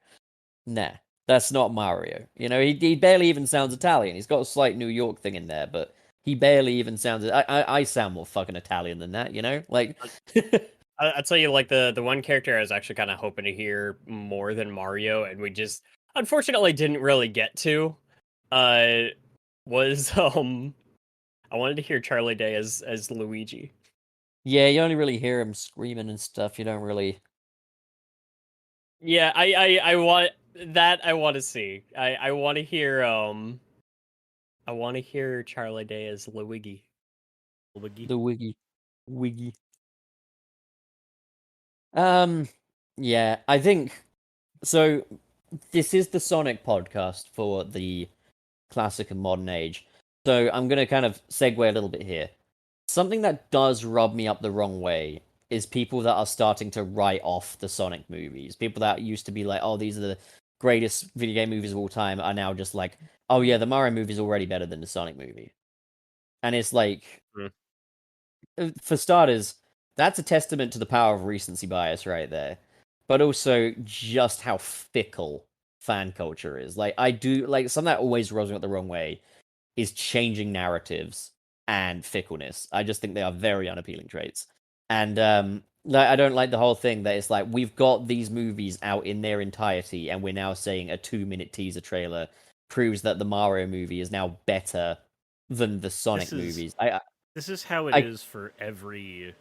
Nah. That's not Mario. You know, he barely even sounds Italian. He's got a slight New York thing in there, but he barely even sounds... I sound more fucking Italian than that, you know? Like... I'll tell you, like, the one character I was actually kind of hoping to hear more than Mario, and we just unfortunately didn't really get to, was I wanted to hear Charlie Day as Luigi. Yeah, you only really hear him screaming and stuff. You don't really... Yeah, I want that. I want to see. I want to hear I want to hear Charlie Day as Luigi. The Wiggy. Yeah, I think... So, this is the Sonic podcast for the classic and modern age. So, I'm going to kind of segue a little bit here. Something that does rub me up the wrong way is people that are starting to write off the Sonic movies. People that used to be like, oh, these are the greatest video game movies of all time, are now just like, oh yeah, the Mario movie is already better than the Sonic movie. And it's like, for starters, that's a testament to the power of recency bias right there. But also just how fickle fan culture is. Like, something that always rubs me up the wrong way is changing narratives and fickleness. I just think they are very unappealing traits. And I don't like the whole thing that it's like, we've got these movies out in their entirety, and we're now saying a 2-minute teaser trailer proves that the Mario movie is now better than the Sonic movies. This is how it is for every,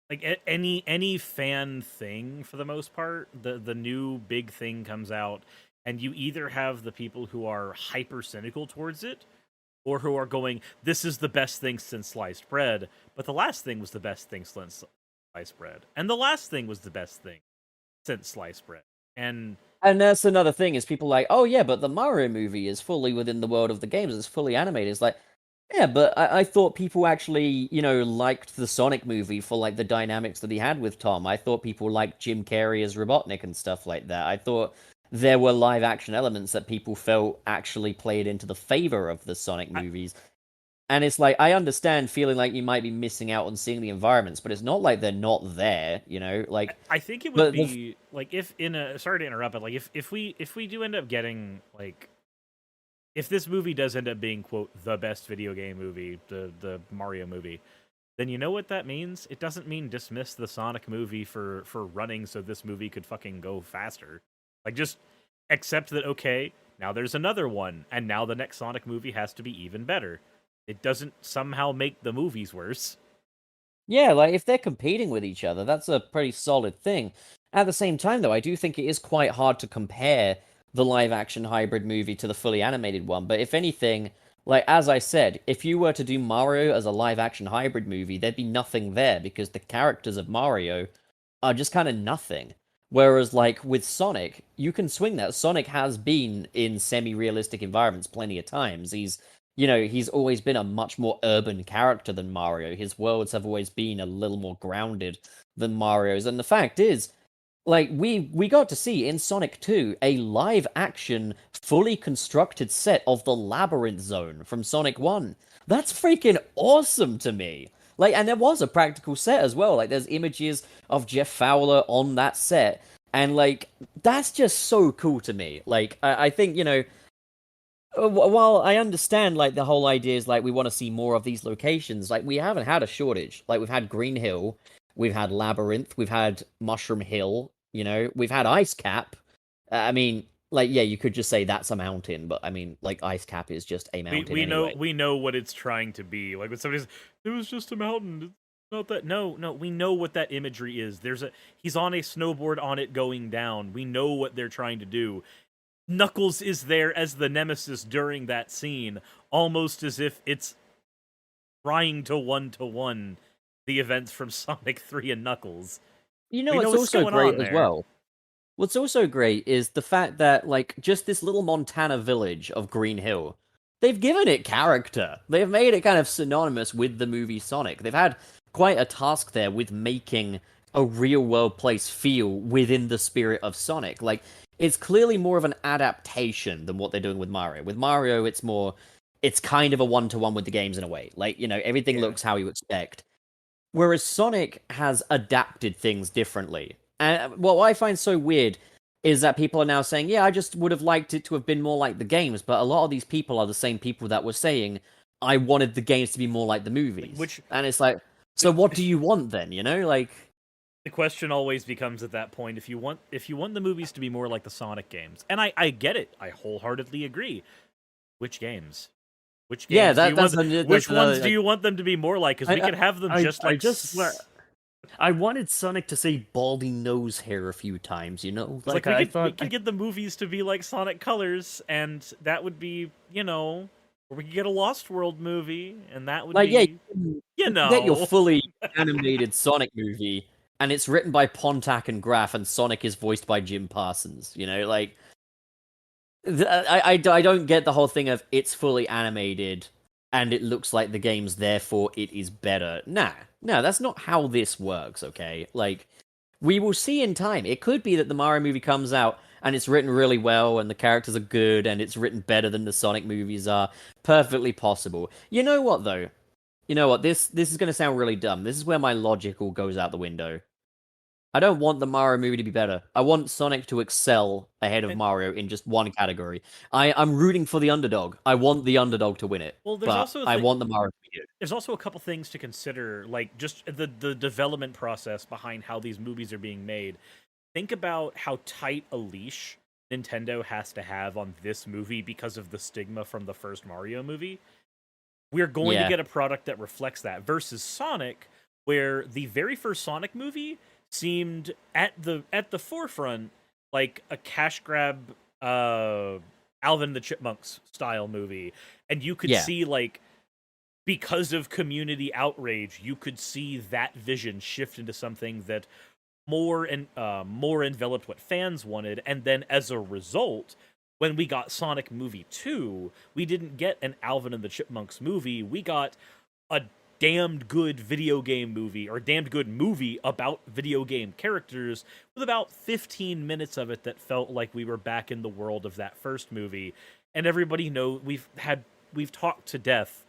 like, any fan thing, for the most part. The new big thing comes out, and you either have the people who are hyper cynical towards it, or who are going, this is the best thing since sliced bread, but the last thing was the best thing since sliced bread, and the last thing was the best thing since sliced bread. And that's another thing, is people like, oh yeah, but the Mario movie is fully within the world of the games, it's fully animated. It's like, yeah, but I thought people actually, you know, liked the Sonic movie for, like, the dynamics that he had with Tom. I thought people liked Jim Carrey as Robotnik and stuff like that. I thought there were live action elements that people felt actually played into the favor of the Sonic movies. And it's like, I understand feeling like you might be missing out on seeing the environments, but it's not like they're not there, you know? Like, I think it would be like, if in a, sorry to interrupt, but like if we do end up getting, like, if this movie does end up being, quote, the best video game movie, the Mario movie, then you know what that means? It doesn't mean dismiss the Sonic movie for running so this movie could fucking go faster. Like, just accept that, okay, now there's another one, and now the next Sonic movie has to be even better. It doesn't somehow make the movies worse. Yeah, like, if they're competing with each other, that's a pretty solid thing. At the same time, though, I do think it is quite hard to compare the live-action hybrid movie to the fully animated one, but if anything, Like, as I said, if you were to do Mario as a live action hybrid movie, there'd be nothing there because the characters of Mario are just kind of nothing. Whereas, like, with Sonic, you can swing that. Sonic has been in semi realistic environments plenty of times. He's always been a much more urban character than Mario. His worlds have always been a little more grounded than Mario's. And the fact is, like we got to see in Sonic 2 a live action fully constructed set of the Labyrinth Zone from Sonic 1. That's freaking awesome to me. Like, and there was a practical set as well. Like, there's images of Jeff Fowler on that set, and like that's just so cool to me. Like, I think, while I understand like the whole idea is like we want to see more of these locations, like we haven't had a shortage. Like, we've had Green Hill, we've had Labyrinth, we've had Mushroom Hill, we've had Ice Cap. I mean, like, yeah, you could just say that's a mountain, but I mean, like, Ice Cap is just a mountain anyway. We know what it's trying to be. Like when somebody's, it was just a mountain. It's not that. No, we know what that imagery is. He's on a snowboard on it going down. We know what they're trying to do. Knuckles is there as the nemesis during that scene, almost as if it's trying to one the events from Sonic 3 and Knuckles. What's also great as well? What's also great is the fact that, like, just this little Montana village of Green Hill, they've given it character. They've made it kind of synonymous with the movie Sonic. They've had quite a task there with making a real-world place feel within the spirit of Sonic. Like, it's clearly more of an adaptation than what they're doing with Mario. With Mario, it's kind of a one-to-one with the games in a way. Like, everything looks how you expect. Whereas Sonic has adapted things differently. And what I find so weird is that people are now saying, yeah, I just would have liked it to have been more like the games, but a lot of these people are the same people that were saying, I wanted the games to be more like the movies. And it's like, so what do you want then, Like, the question always becomes at that point, if you want the movies to be more like the Sonic games, and I get it, I wholeheartedly agree. Which games? Which games? Yeah, which ones do you want them to be more like? Because we could have them I wanted Sonic to say baldy nose hair a few times, Like we could get the movies to be like Sonic Colors, and that would be, or we could get a Lost World movie, and that would be, get your fully animated Sonic movie, and it's written by Pontac and Graff, and Sonic is voiced by Jim Parsons. Like, I don't get the whole thing of it's fully animated and it looks like the game's, therefore it is better. No, that's not how this works, okay? Like, we will see in time. It could be that the Mario movie comes out and it's written really well and the characters are good and it's written better than the Sonic movies are. Perfectly possible. You know what, though? This is going to sound really dumb. This is where my logic all goes out the window. I don't want the Mario movie to be better. I want Sonic to excel ahead of Mario in just one category. I'm rooting for the underdog. I want the underdog to win it. Well, I want the Mario to be good. There's also a couple things to consider, like just the development process behind how these movies are being made. Think about how tight a leash Nintendo has to have on this movie because of the stigma from the first Mario movie. We're going to get a product that reflects that versus Sonic, where the very first Sonic movie seemed at the forefront like a cash grab Alvin and the Chipmunks style movie, and you could see, like, because of community outrage, you could see that vision shift into something that more enveloped what fans wanted. And then as a result, when we got Sonic Movie 2, we didn't get an Alvin and the Chipmunks movie, we got a damned good video game movie, or damned good movie about video game characters, with about 15 minutes of it that felt like we were back in the world of that first movie. And everybody we've talked to death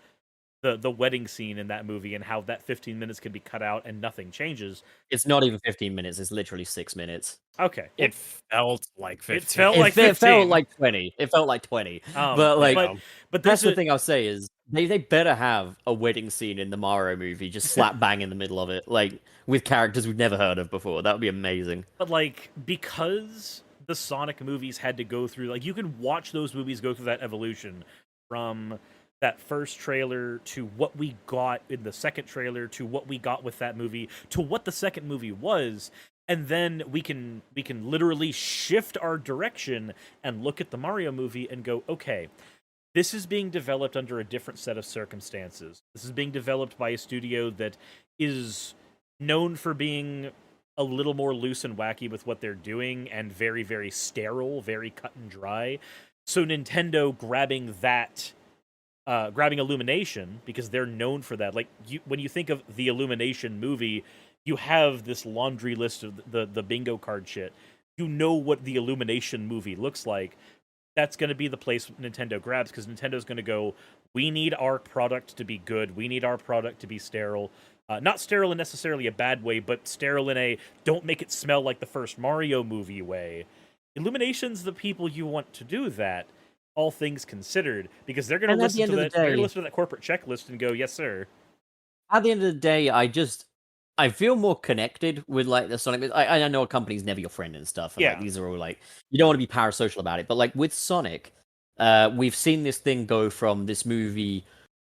the wedding scene in that movie and how that 15 minutes can be cut out and nothing changes. It's not even 15 minutes, it's literally 6 minutes. Okay. It felt like 15. It felt like 15. It felt like 20. It felt like 20. But that's the thing I'll say is they better have a wedding scene in the Mario movie just slap bang in the middle of it, like with characters we've never heard of before. That would be amazing. But like, because the Sonic movies had to go through, like, you can watch those movies go through that evolution from that first trailer to what we got in the second trailer to what we got with that movie to what the second movie was, and then we can literally shift our direction and look at the Mario movie and go, okay, This is being developed under a different set of circumstances. This is being developed by a studio that is known for being a little more loose and wacky with what they're doing and very, very sterile, very cut and dry. So Nintendo grabbing Illumination, because they're known for that. Like, when you think of the Illumination movie, you have this laundry list of the bingo card shit. You know what the Illumination movie looks like. That's going to be the place Nintendo grabs, because Nintendo's going to go, we need our product to be good. We need our product to be sterile. Not sterile in necessarily a bad way, but sterile in a don't make it smell like the first Mario movie way. Illumination's the people you want to do that, all things considered, because they're going to listen to that corporate checklist and go, yes, sir. At the end of the day, I feel more connected with like the Sonic. I know a company's never your friend and stuff. And, Yeah. like, these are all like, you don't want to be parasocial about it. But like with Sonic, we've seen this thing go from this movie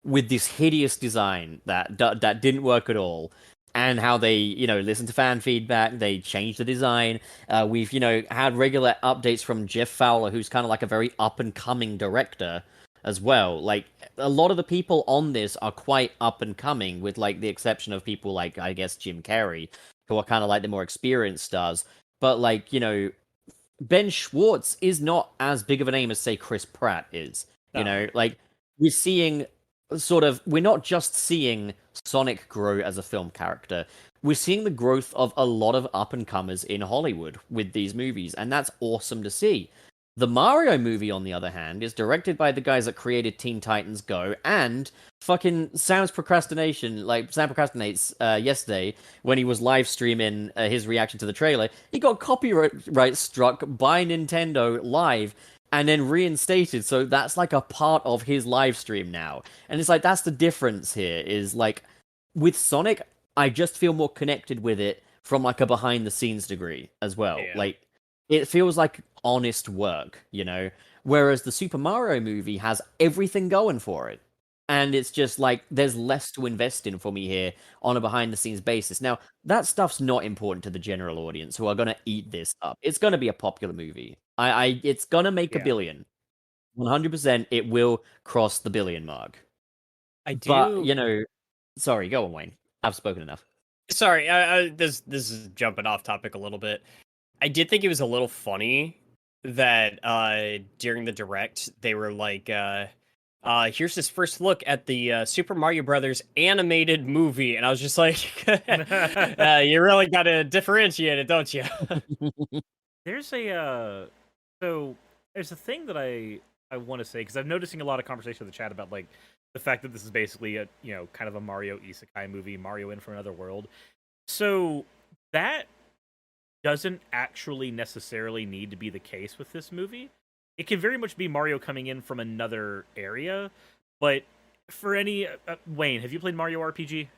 with this hideous design that didn't work at all, and how they listened to fan feedback, they changed the design. We've had regular updates from Jeff Fowler, who's kind of like a very up and coming director as well. Like, a lot of the people on this are quite up and coming, with like the exception of people like, I guess, Jim Carrey, who are kind of like the more experienced stars. But like, Ben Schwartz is not as big of a name as, say, Chris Pratt is. No. Like, we're not just seeing Sonic grow as a film character. We're seeing the growth of a lot of up and comers in Hollywood with these movies, and that's awesome to see. The Mario movie, on the other hand, is directed by the guys that created Teen Titans Go, and fucking Sam Procrastinates yesterday, when he was live streaming his reaction to the trailer, he got copyright struck by Nintendo live and then reinstated, so that's like a part of his live stream now. And it's like, that's the difference here, is like, with Sonic, I just feel more connected with it from like a behind the scenes degree as well. Yeah. Like, it feels like honest work, whereas the Super Mario movie has everything going for it. And it's just like, there's less to invest in for me here on a behind the scenes basis. Now, that stuff's not important to the general audience who are going to eat this up. It's going to be a popular movie. It's going to make $1 billion. 100% it will cross the $1 billion mark. But, sorry, go on, Wayne. I've spoken enough. Sorry, this is jumping off topic a little bit. I did think it was a little funny that during the direct they were like, here's this first look at the Super Mario Brothers animated movie, and I was just like, you really got to differentiate it, don't you? There's a thing that I want to say, because I'm noticing a lot of conversation in the chat about like the fact that this is basically a kind of a Mario isekai movie, Mario in from another world. So that doesn't actually necessarily need to be the case with this movie. It can very much be Mario coming in from another area, but for any Wayne, have you played Mario RPG?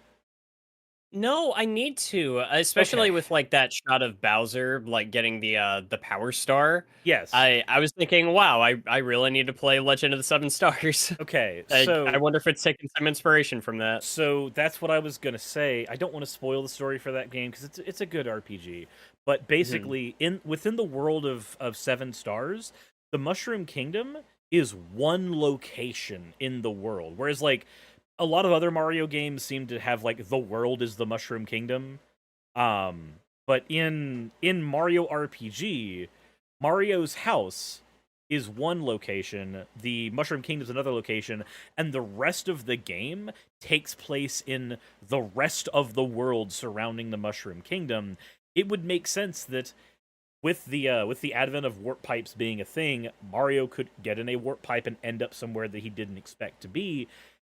No, I need to, especially with like that shot of Bowser like getting the Power Star. Yes. I was thinking, wow, I really need to play Legend of the Seven Stars. Okay, so I wonder if it's taking some inspiration from that. So that's what I was gonna say. I don't want to spoil the story for that game because it's a good RPG. But basically, within the world of Seven Stars, the Mushroom Kingdom is one location in the world, whereas like a lot of other Mario games seem to have like the world is the Mushroom Kingdom. But in Mario RPG, Mario's house is one location, the Mushroom Kingdom is another location, and the rest of the game takes place in the rest of the world surrounding the Mushroom Kingdom. It would make sense that with the advent of warp pipes being a thing, Mario could get in a warp pipe and end up somewhere that he didn't expect to be,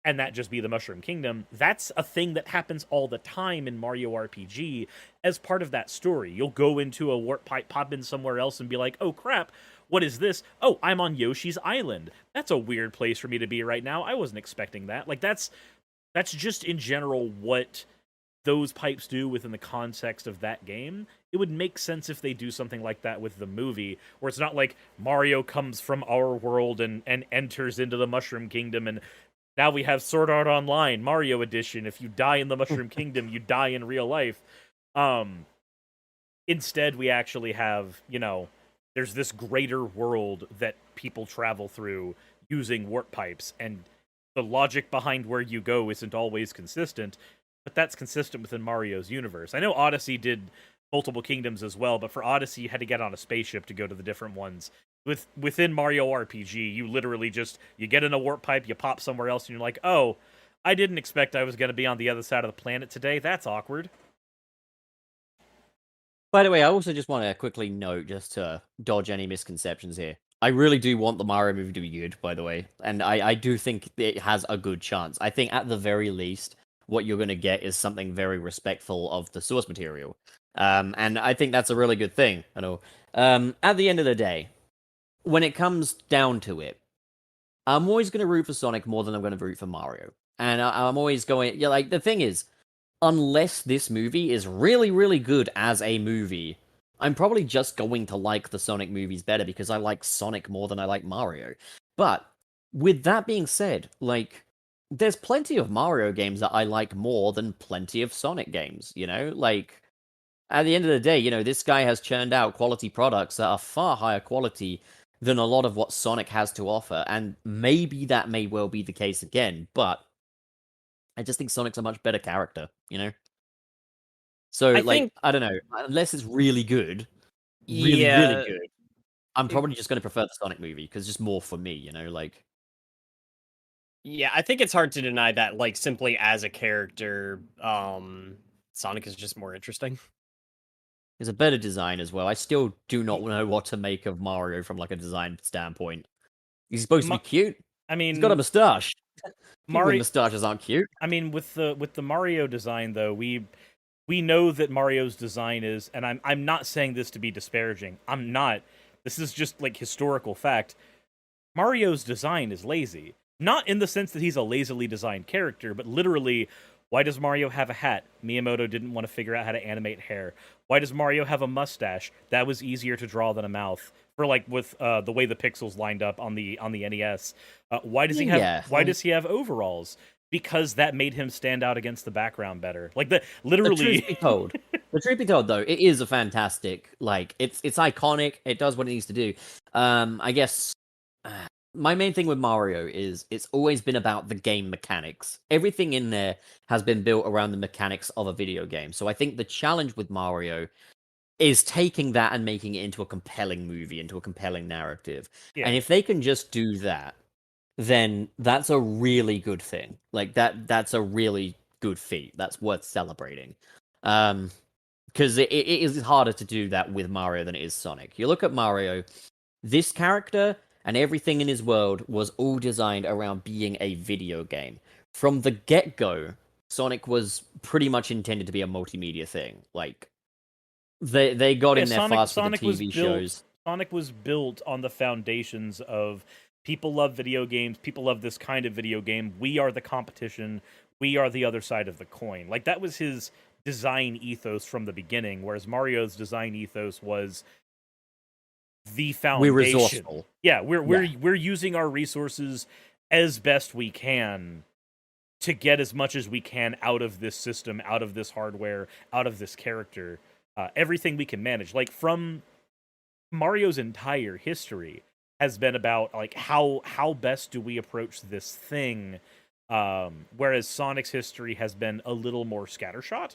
and that just be the Mushroom Kingdom. That's a thing that happens all the time in Mario RPG as part of that story. You'll go into a warp pipe, pop in somewhere else, and be like, oh crap, what is this? Oh, I'm on Yoshi's Island. That's a weird place for me to be right now. I wasn't expecting that. Like, that's just in general what those pipes do within the context of that game. It would make sense if they do something like that with the movie, where it's not like Mario comes from our world and enters into the Mushroom Kingdom, and now we have Sword Art Online, Mario Edition. If you die in the Mushroom Kingdom, you die in real life. Instead, we actually have, there's this greater world that people travel through. using warp pipes, and the logic behind where you go isn't always consistent, but that's consistent within Mario's universe. I know Odyssey did multiple kingdoms as well, but for Odyssey you had to get on a spaceship to go to the different ones. Within Mario RPG, you literally just you get in a warp pipe, you pop somewhere else, and you're like, oh, I didn't expect I was going to be on the other side of the planet today. That's awkward. By the way, I also just want to quickly note, just to dodge any misconceptions here. I really do want the Mario movie to be good, by the way. And I do think it has a good chance. I think at the very least, what you're going to get is something very respectful of the source material. And I think that's a really good thing. I know. At the end of the day, when it comes down to it, I'm always going to root for Sonic more than I'm going to root for Mario. And I'm always going... Yeah, like, the thing is, unless this movie is really, really good as a movie, I'm probably just going to like the Sonic movies better because I like Sonic more than I like Mario. But with that being said, like, there's plenty of Mario games that I like more than plenty of Sonic games, you know? Like, at the end of the day, you know, this guy has churned out quality products that are far higher quality than a lot of what Sonic has to offer, and maybe that may well be the case again, but I just think Sonic's a much better character, you know? So, I don't know, unless it's really good, really good, I'm probably just going to prefer the Sonic movie, because it's just more for me, you know, like... Yeah, I think it's hard to deny that, like, simply as a character, Sonic is just more interesting. It's a better design as well. I still do not know what to make of Mario from, like, a design standpoint. He's supposed to be cute. I mean... He's got a moustache. Mario... People with moustaches aren't cute. I mean, with the Mario design, though, we know that Mario's design is... And I'm not saying this to be disparaging. I'm not. This is just, like, historical fact. Mario's design is lazy. Not in the sense that he's a lazily designed character, but literally... Why does Mario have a hat? Miyamoto didn't want to figure out how to animate hair. Why does Mario have a mustache? That was easier to draw than a mouth. For like with the way the pixels lined up on the NES. Why does he have overalls? Because that made him stand out against the background better. Like literally. The truth be told, though, it is a fantastic, like, it's iconic. It does what it needs to do. I guess my main thing with Mario is it's always been about the game mechanics. Everything in there has been built around the mechanics of a video game. So I think the challenge with Mario is taking that and making it into a compelling movie, into a compelling narrative. Yeah. And if they can just do that, then that's a really good thing. Like, that's a really good feat. That's worth celebrating. Because it is harder to do that with Mario than it is Sonic. You look at Mario, this character... and everything in his world was all designed around being a video game. From the get-go, Sonic was pretty much intended to be a multimedia thing. Like, they got in there fast with the TV shows. Sonic was built on the foundations of people love video games, people love this kind of video game, we are the competition, we are the other side of the coin. Like, that was his design ethos from the beginning, whereas Mario's design ethos was... the foundation. We're resourceful. Yeah, we're using our resources as best we can to get as much as we can out of this system, out of this hardware, out of this character. Everything we can manage. Like, from Mario's entire history has been about, like, how best do we approach this thing, whereas Sonic's history has been a little more scattershot.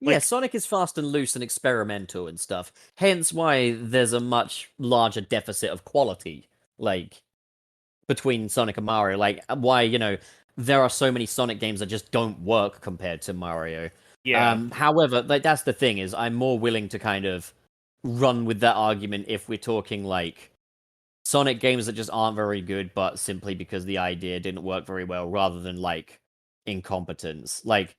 Yeah, Sonic is fast and loose and experimental and stuff. Hence why there's a much larger deficit of quality, like, between Sonic and Mario. Like, why, you know, there are so many Sonic games that just don't work compared to Mario. Yeah. However, like, that's the thing, is I'm more willing to kind of run with that argument if we're talking, like, Sonic games that just aren't very good, but simply because the idea didn't work very well, rather than, like, incompetence. Like,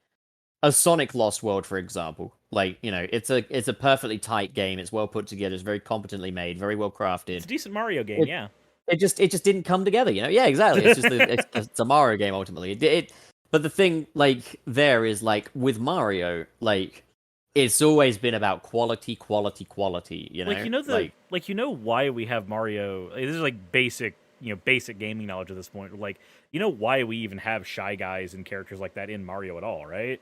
a Sonic Lost World, for example, like, you know, it's a perfectly tight game. It's well put together. It's very competently made, very well crafted. It's a decent Mario game, yeah. It just didn't come together, you know. Yeah, exactly. It's just it's a Mario game ultimately. But the thing, like, there is, like, with Mario, like, it's always been about quality. You know, like, you know why we have Mario. This is like basic gaming knowledge at this point. Like, you know why we even have Shy Guys and characters like that in Mario at all, right?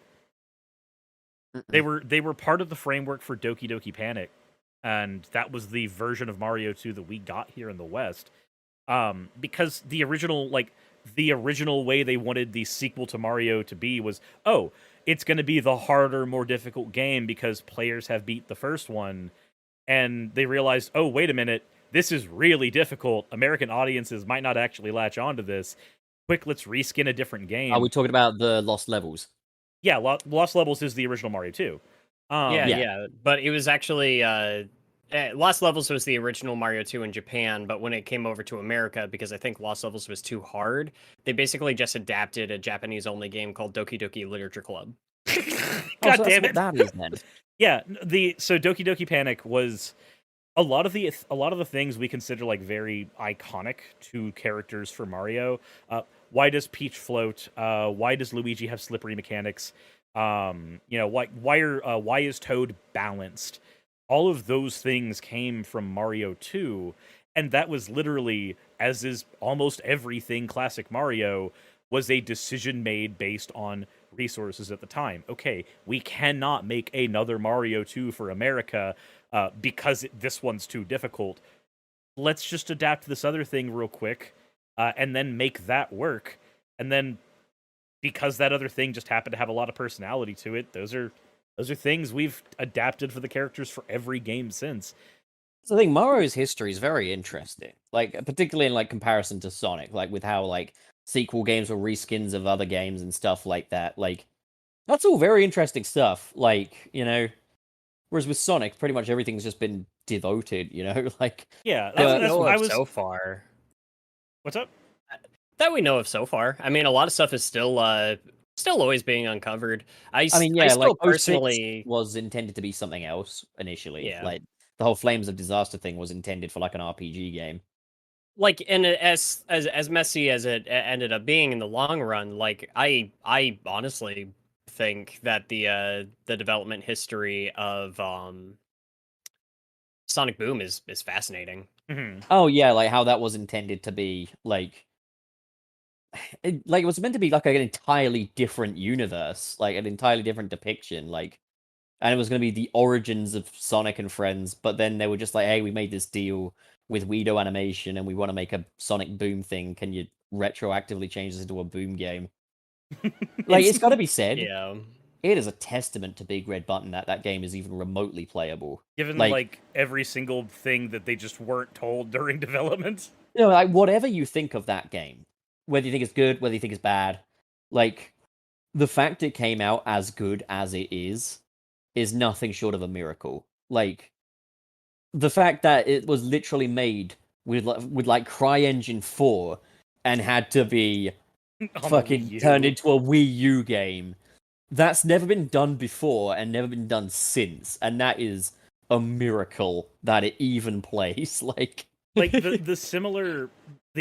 They were part of the framework for Doki Doki Panic, and that was the version of Mario 2 that we got here in the West. Because the original way they wanted the sequel to Mario to be was, oh, it's going to be the harder, more difficult game because players have beat the first one, and they realized, oh, wait a minute, this is really difficult. American audiences might not actually latch onto this. Quick, let's reskin a different game. Are we talking about the Lost Levels? Yeah, Lost Levels is the original Mario 2. Yeah, but it was actually Lost Levels was the original Mario 2 in Japan, but when it came over to America, because I think Lost Levels was too hard, they basically just adapted a Japanese-only game called Doki Doki Literature Club. God so damn that's it! What that is then. Yeah, so Doki Doki Panic was a lot of the things we consider like very iconic to characters for Mario. Why does Peach float? Why does Luigi have slippery mechanics? Why is Toad balanced? All of those things came from Mario 2, and that was literally, as is almost everything classic Mario, was a decision made based on resources at the time. Okay, we cannot make another Mario 2 for America because this one's too difficult. Let's just adapt this other thing real quick and then make that work. And then because that other thing just happened to have a lot of personality to it, those are things we've adapted for the characters for every game since. So I think Mario's history is very interesting, like particularly in like comparison to Sonic, like with how like sequel games or reskins of other games and stuff like that. Like that's all very interesting stuff. Like, whereas with Sonic, pretty much everything's just been devoted. Like Yeah, so far. What's up? That we know of so far. I mean, a lot of stuff is still always being uncovered. I mean, I yeah, still like personally was intended to be something else initially. Yeah. Like the whole Flames of Disaster thing was intended for like an RPG game. like, and as messy as it ended up being in the long run, like I honestly think that the development history of Sonic Boom is fascinating. Mm-hmm. Oh yeah, like how that was intended to be like it was meant to be like an entirely different universe, like an entirely different depiction, like, and it was going to be the origins of Sonic and Friends, but then they were just like, hey, we made this deal with Weedo Animation and we want to make a Sonic Boom thing. Can you retroactively change this into a Boom game? Like, it's got to be said, Yeah. it is a testament to Big Red Button that game is even remotely playable. Given like every single thing that they just weren't told during development. Like whatever you think of that game, whether you think it's good, whether you think it's bad, like the fact it came out as good as it is nothing short of a miracle. Like the fact that it was literally made with like CryEngine 4 and had to be fucking turned into a Wii U game. That's never been done before and never been done since, and that is a miracle that it even plays. Like the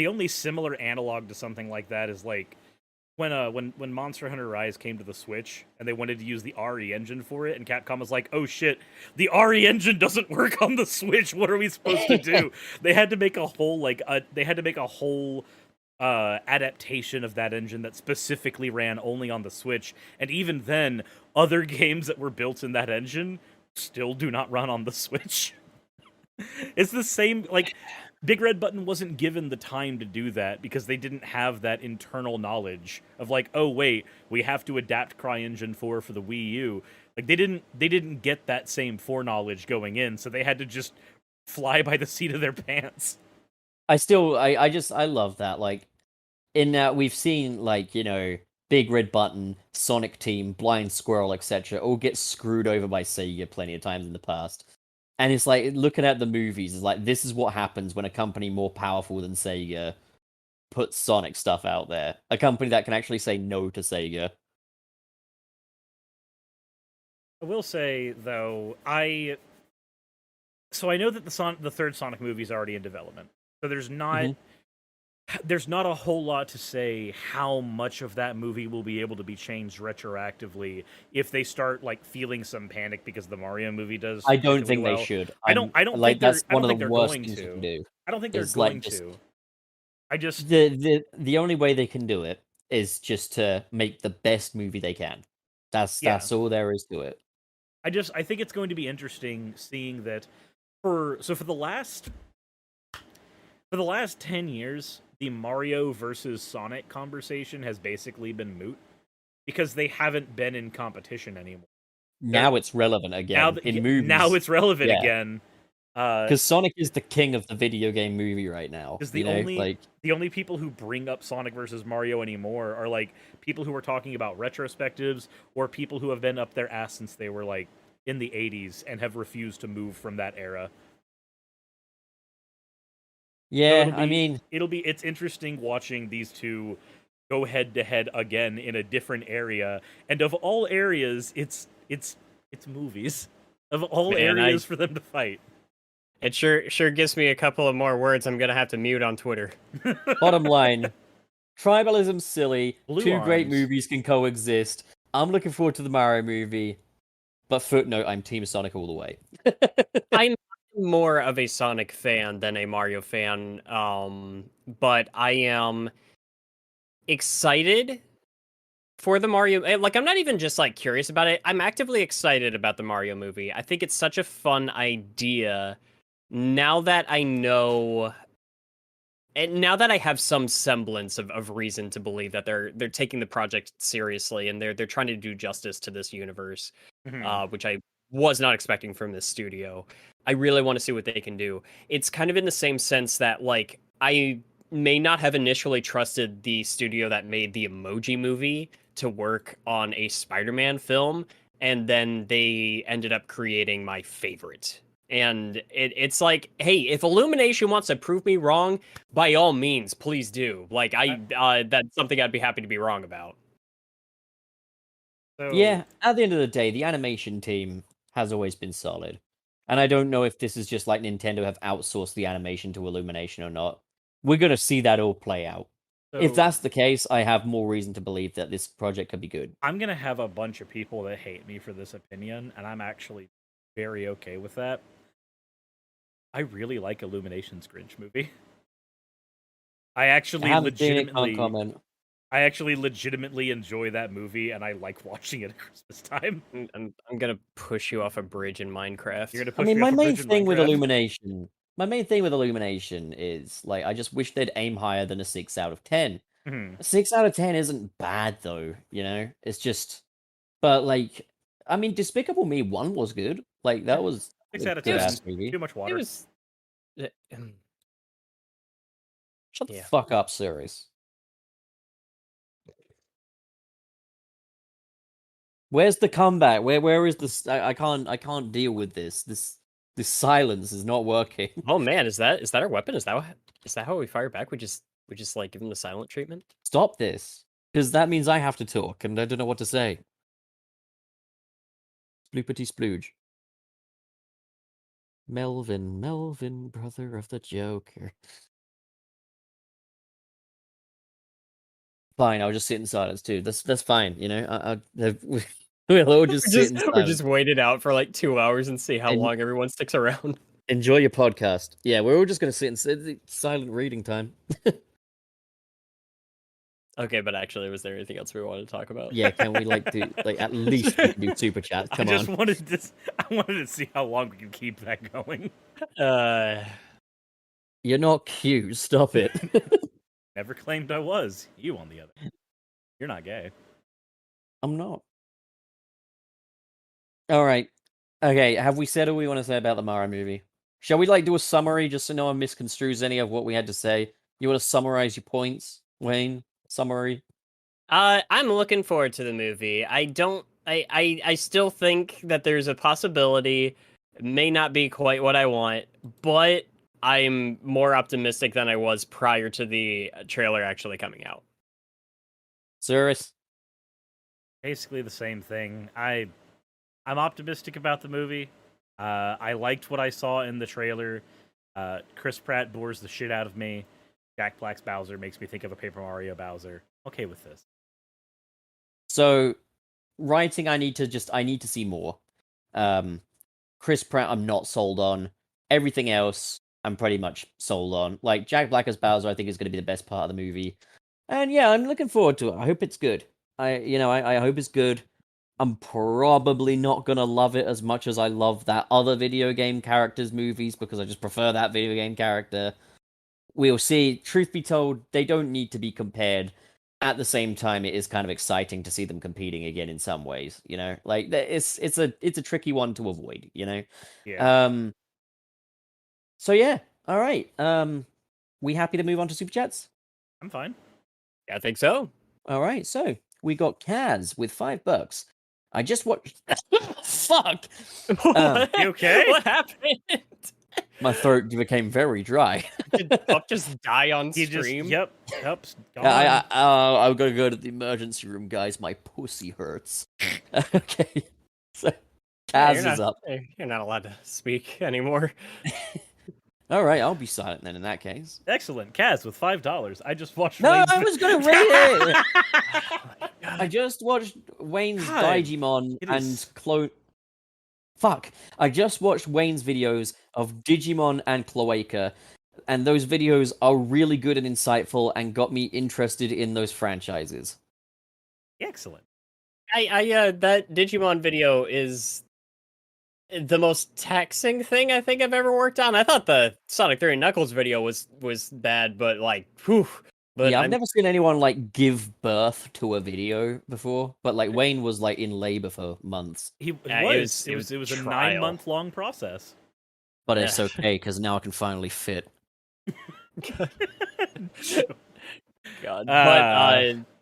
only similar analog to something like that is like when Monster Hunter Rise came to the Switch and they wanted to use the RE engine for it, and Capcom was like, "Oh shit, the RE engine doesn't work on the Switch. What are we supposed to do?" They had to make a whole adaptation of that engine that specifically ran only on the Switch, and even then, other games that were built in that engine still do not run on the Switch. It's the same, like, Big Red Button wasn't given the time to do that because they didn't have that internal knowledge of like, oh wait, we have to adapt CryEngine 4 for the Wii U. Like they didn't get that same foreknowledge going in, so they had to just fly by the seat of their pants. I love that. Like in that we've seen like, Big Red Button, Sonic Team, Blind Squirrel, etc. all get screwed over by Sega plenty of times in the past. And it's like, looking at the movies, it's like, this is what happens when a company more powerful than Sega puts Sonic stuff out there. A company that can actually say no to Sega. I will say, though, I know that the third Sonic movie is already in development. So there's not a whole lot to say how much of that movie will be able to be changed retroactively if they start like feeling some panic because the Mario movie does. I don't think they should. I don't like think that's one of the worst things you can do. I don't think they're going to. I just the only way they can do it is just to make the best movie they can. That's all there is to it. I think it's going to be interesting seeing that for the For the last 10 years, the Mario versus Sonic conversation has basically been moot because they haven't been in competition anymore. Now it's relevant again in movies. Now it's relevant Yeah. again. Because Sonic is the king of the video game movie right now. Because the only people who bring up Sonic versus Mario anymore are like people who are talking about retrospectives or people who have been up their ass since they were like in the 80s and have refused to move from that era. Yeah, So it's interesting watching these two go head to head again in a different area. And of all areas, it's movies. Of all areas for them to fight. It sure gives me a couple of more words I'm gonna have to mute on Twitter. Bottom line, tribalism's silly. Blue Two great arms. movies can coexist. I'm looking forward to the Mario movie. But footnote, I'm Team Sonic all the way. I'm more of a Sonic fan than a Mario fan, but I am excited for the Mario. Like, I'm not even just like curious about it. I'm actively excited about the Mario movie. I think it's such a fun idea. Now that I know, and now that I have some semblance of reason to believe that they're taking the project seriously and they're trying to do justice to this universe, which I was not expecting from this studio. I really want to see what they can do. It's kind of in the same sense that like I may not have initially trusted the studio that made the Emoji Movie to work on a Spider-Man film, and then they ended up creating my favorite. And it's like, hey, if Illumination wants to prove me wrong, by all means, please do. Like, that's something I'd be happy to be wrong about. So, Yeah, at the end of the day, the animation team has always been solid. And I don't know if this is just like Nintendo have outsourced the animation to Illumination or not. We're going to see that all play out. If so that's the case, I have more reason to believe that this project could be good. I'm gonna have a bunch of people that hate me for this opinion, and I'm actually very okay with that. I really like Illumination's Grinch movie. I actually legitimately enjoy that movie, and I like watching it at Christmas time. I'm gonna push you off a bridge in Minecraft. You're gonna I push mean, me my off a main bridge in thing with Minecraft? My main thing with Illumination is like I just wish they'd aim higher than a 6 out of 10. Mhm. A 6 out of 10 isn't bad though, you know? It's just but like I mean Despicable Me 1 was good. Like that was 6 a out of good 10. ass movie. Too much water. It was. Shut the Yeah. fuck up, Sirius. Where's the comeback? Where is this? I can't deal with this. This silence is not working. Oh man, is that our weapon? Is that how we fire back? We just like give him the silent treatment. Stop this, because that means I have to talk, and I don't know what to say. Sploopity splooge. Melvin, brother of the Joker. Fine, I'll just sit in silence too. That's fine, you know. We'll all just sit in We silence. just wait it out for like 2 hours and see how long everyone sticks around. Enjoy your podcast. Yeah, we're all just gonna sit in silent reading time. Okay, but actually, was there anything else we wanted to talk about? Yeah, can we like do like at least we can do super chats? Come on. I wanted to see how long we can keep that going. You're not cute. Stop it. Never claimed I was. You, on the other. You're not gay. I'm not. All right. Okay. Have we said all we want to say about the Mario movie? Shall we like do a summary just so no one misconstrues any of what we had to say? You want to summarize your points, Wayne? Summary. I'm looking forward to the movie. I still think that there's a possibility. It may not be quite what I want, but I'm more optimistic than I was prior to the trailer actually coming out. Cyrus. Basically the same thing. I'm optimistic about the movie. I liked what I saw in the trailer. Chris Pratt bores the shit out of me. Jack Black's Bowser makes me think of a Paper Mario Bowser. Okay with this. So, writing, I need to see more. Chris Pratt, I'm not sold on. Everything else, I'm pretty much sold on. Like Jack Black as Bowser, I think is going to be the best part of the movie. And yeah, I'm looking forward to it. I hope it's good. I hope it's good. I'm probably not gonna love it as much as I love that other video game characters movies because I just prefer that video game character. we'll see. Truth be told, they don't need to be compared. At the same time, it is kind of exciting to see them competing again in some ways. You know, like it's a tricky one to avoid. You know. Yeah. So yeah, all right. We happy to move on to super chats? I'm fine. Yeah, I think so. All right. So we got Kaz with $5. I just watched. Fuck. You okay? What happened? My throat became very dry. Did Buck just die on He just stream? yep. Gone. I'm gonna go to the emergency room, guys. My pussy hurts. Okay. So Yeah, Kaz is up. You're not allowed to speak anymore. All right, I'll be silent then in that case. Excellent. Kaz with $5. I just watched. No, Wayne's I was gonna read it. God. I just watched Wayne's God, Digimon it and is- Clo. Fuck! I just watched Wayne's videos of Digimon and Cloaca, and those videos are really good and insightful, and got me interested in those franchises. Excellent. That Digimon video is the most taxing thing I think I've ever worked on. I thought the Sonic 3 and Knuckles video was bad, but like, whew. But Yeah, I've never seen anyone like give birth to a video before, but like Wayne was like in labor for months. It it was was a trial. 9-month long process. But it's Yeah. okay because now I can finally fit. God.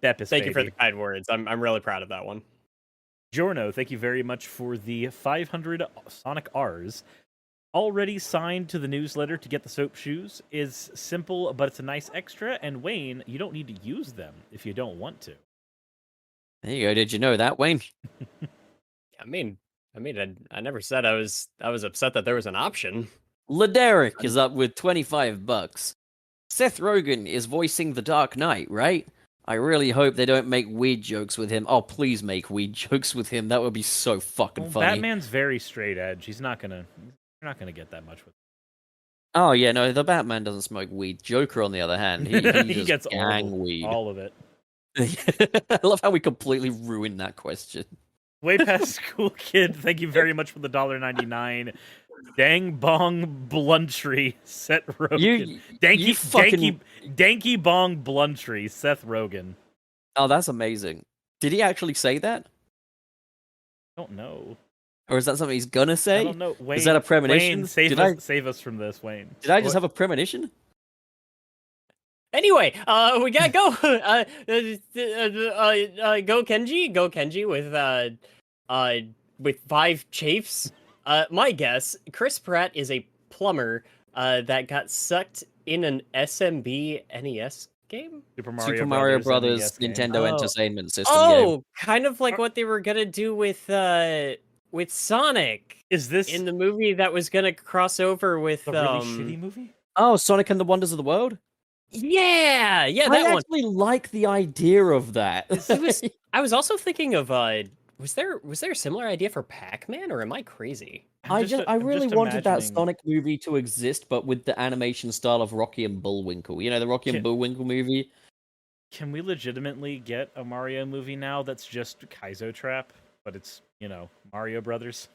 Bepis, Thank you for the baby. kind words. I'm really proud of that one. Giorno, thank you very much for the 500 Sonic R's. Already signed to the newsletter to get the soap shoes is simple, but it's a nice extra. And Wayne, you don't need to use them if you don't want to. There you go. Did you know that, Wayne? I mean, I never said I was upset that there was an option. Laderick is up with $25. Seth Rogen is voicing the Dark Knight, right? I really hope they don't make weed jokes with him. Oh, please make weed jokes with him. That would be so fucking Well, funny. Batman's very straight edge. You're not gonna get that much with. Oh yeah, no, the Batman doesn't smoke weed. Joker, on the other hand, he just gets gang weed. all of it. I love how we completely ruined that question. Way past school kid. Thank you very much for the $1.99. Dang bong bluntry, Seth Rogen. You fucking... Danky bong bluntry, Seth Rogen. Oh, that's amazing. Did he actually say that? I don't know. Or is that something he's gonna say? I don't know. Wayne, Is that a premonition? Wayne, save us from this, Wayne. Did I just have a premonition? Anyway, we gotta go. Go Kenji with 5 chafes. My guess, Chris Pratt is a plumber that got sucked in an SMB NES game. Super Super Mario Brothers Brothers NES game. Nintendo Oh. Entertainment System game. Oh, kind of like what they were gonna do with Sonic Is this in the movie that was gonna cross over with the really shitty movie? Oh, Sonic and the Wonders of the World? Yeah, I that one. actually like the idea of that. I was also thinking of was there a similar idea for Pac-Man, or am I crazy? I really wanted that imagining- Sonic movie to exist, but with the animation style of Rocky and Bullwinkle. You know, the Rocky and Can- Bullwinkle movie? Can we legitimately get a Mario movie now that's just Kaizo Trap, but it's, Mario Brothers?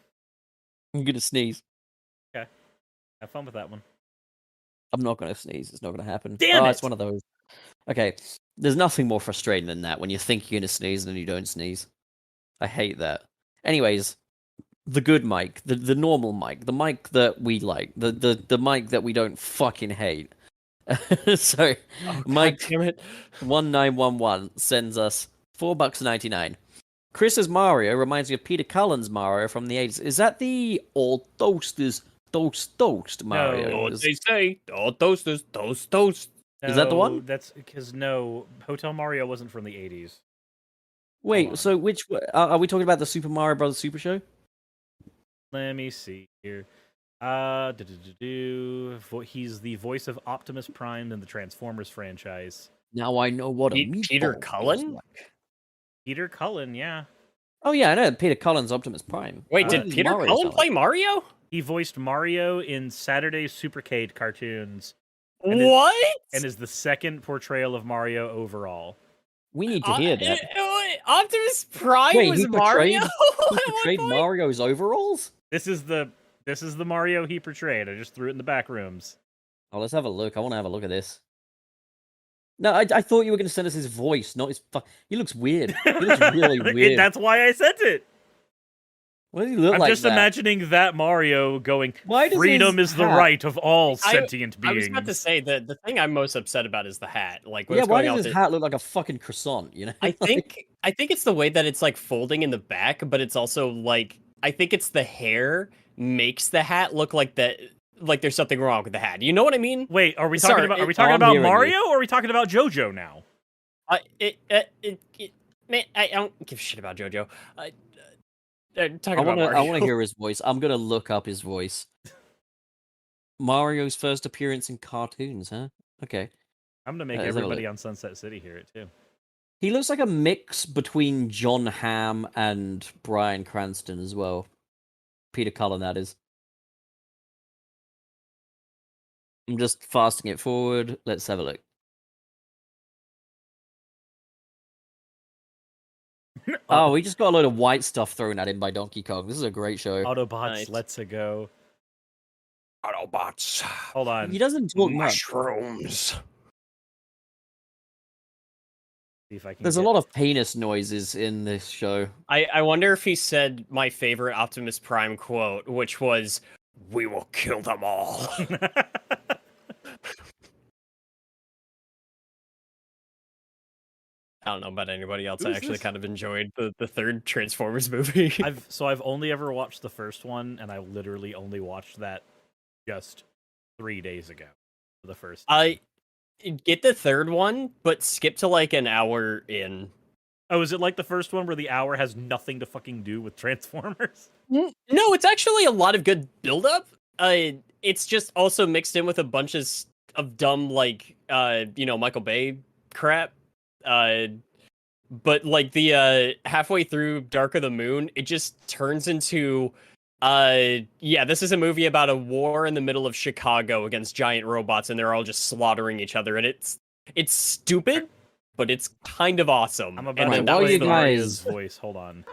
I'm gonna sneeze. Have fun with that one. I'm not gonna sneeze. It's not gonna happen. Damn It's it! one of those. Okay, there's nothing more frustrating than that when you think you're gonna sneeze and then you don't sneeze. I hate that. Anyways, the good mic, the normal mic, the mic that we like, the mic that we don't fucking hate. So, Mike damn it. 1911 sends us $4.99. Chris's Mario reminds me of Peter Cullen's Mario from the 80s. Is that the all toasters toast Mario? No, What they say, toast. Is that the one? No, that's because Hotel Mario wasn't from the 80s. Wait, on. so which are we talking about? The Super Mario Brothers Super Show? Let me see here. He's the voice of Optimus Prime in the Transformers franchise. Now I know what a Peter meatball Cullen? feels like. Peter Cullen, yeah. Oh yeah, I know Peter Cullen's Optimus Prime. Wait, Uh, did What does Peter Mario Cullen sound play like? Mario? He voiced Mario in Saturday's Supercade cartoons And it- What? and is the second portrayal of Mario overall. We need to hear that. Optimus Prime Wait, was he Mario? He At one portrayed point? Mario's overalls? This is the Mario he portrayed. I just threw it in the back rooms. Oh, let's have a look. I want to have a look at this. No, I thought you were going to send us his voice, not his. He looks weird. He looks really weird. That's why I sent it. What does he look I'm like? just that? imagining that Mario going, Why does freedom his is the hat- right of all I sentient beings. I was about to say that the thing I'm most upset about is the hat. Like, Yeah, what's why going on does his with hat look like a fucking croissant? You know. I think it's the way that it's like folding in the back, but it's also like I think it's the hair makes the hat look like that, like there's something wrong with the hat. You know what I mean? Wait, are we Sorry, talking about I'm about hearing you. Mario or are we talking about JoJo now? Man, I don't give a shit about JoJo. Talking I about want to. Mario. I want to hear his voice. I'm gonna look up his voice. Mario's first appearance in cartoons, huh? Okay. I'm gonna make Let's have a everybody look. on Sunset City hear it too. He looks like a mix between John Hamm and Bryan Cranston as well. Peter Cullen, that is. I'm just fasting it forward. Let's have a look. Oh, we just got a load of white stuff thrown at him by Donkey Kong. This is a great show. Autobots, Nice. let's go. Autobots. Hold on. He doesn't talk much. Mushrooms. See if I can There's a get- lot of penis noises in this show. I wonder if he said my favorite Optimus Prime quote, which was, We will kill them all. I don't know about anybody else. I Who's actually this? kind of enjoyed the third Transformers movie. I've only ever watched the first one, and I literally only watched that just 3 days ago. For the first time. I get the third one, but skip to like an hour in. Oh, is it like the first one where the hour has nothing to fucking do with Transformers? No, it's actually a lot of good build-up. It's just also mixed in with a bunch of dumb like Michael Bay crap. But like the halfway through Dark of the Moon, it just turns into this is a movie about a war in the middle of Chicago against giant robots, and they're all just slaughtering each other, and it's stupid, but it's kind of awesome. I'm And about Right, to that while was play you the- guys- Maria's voice. Hold on.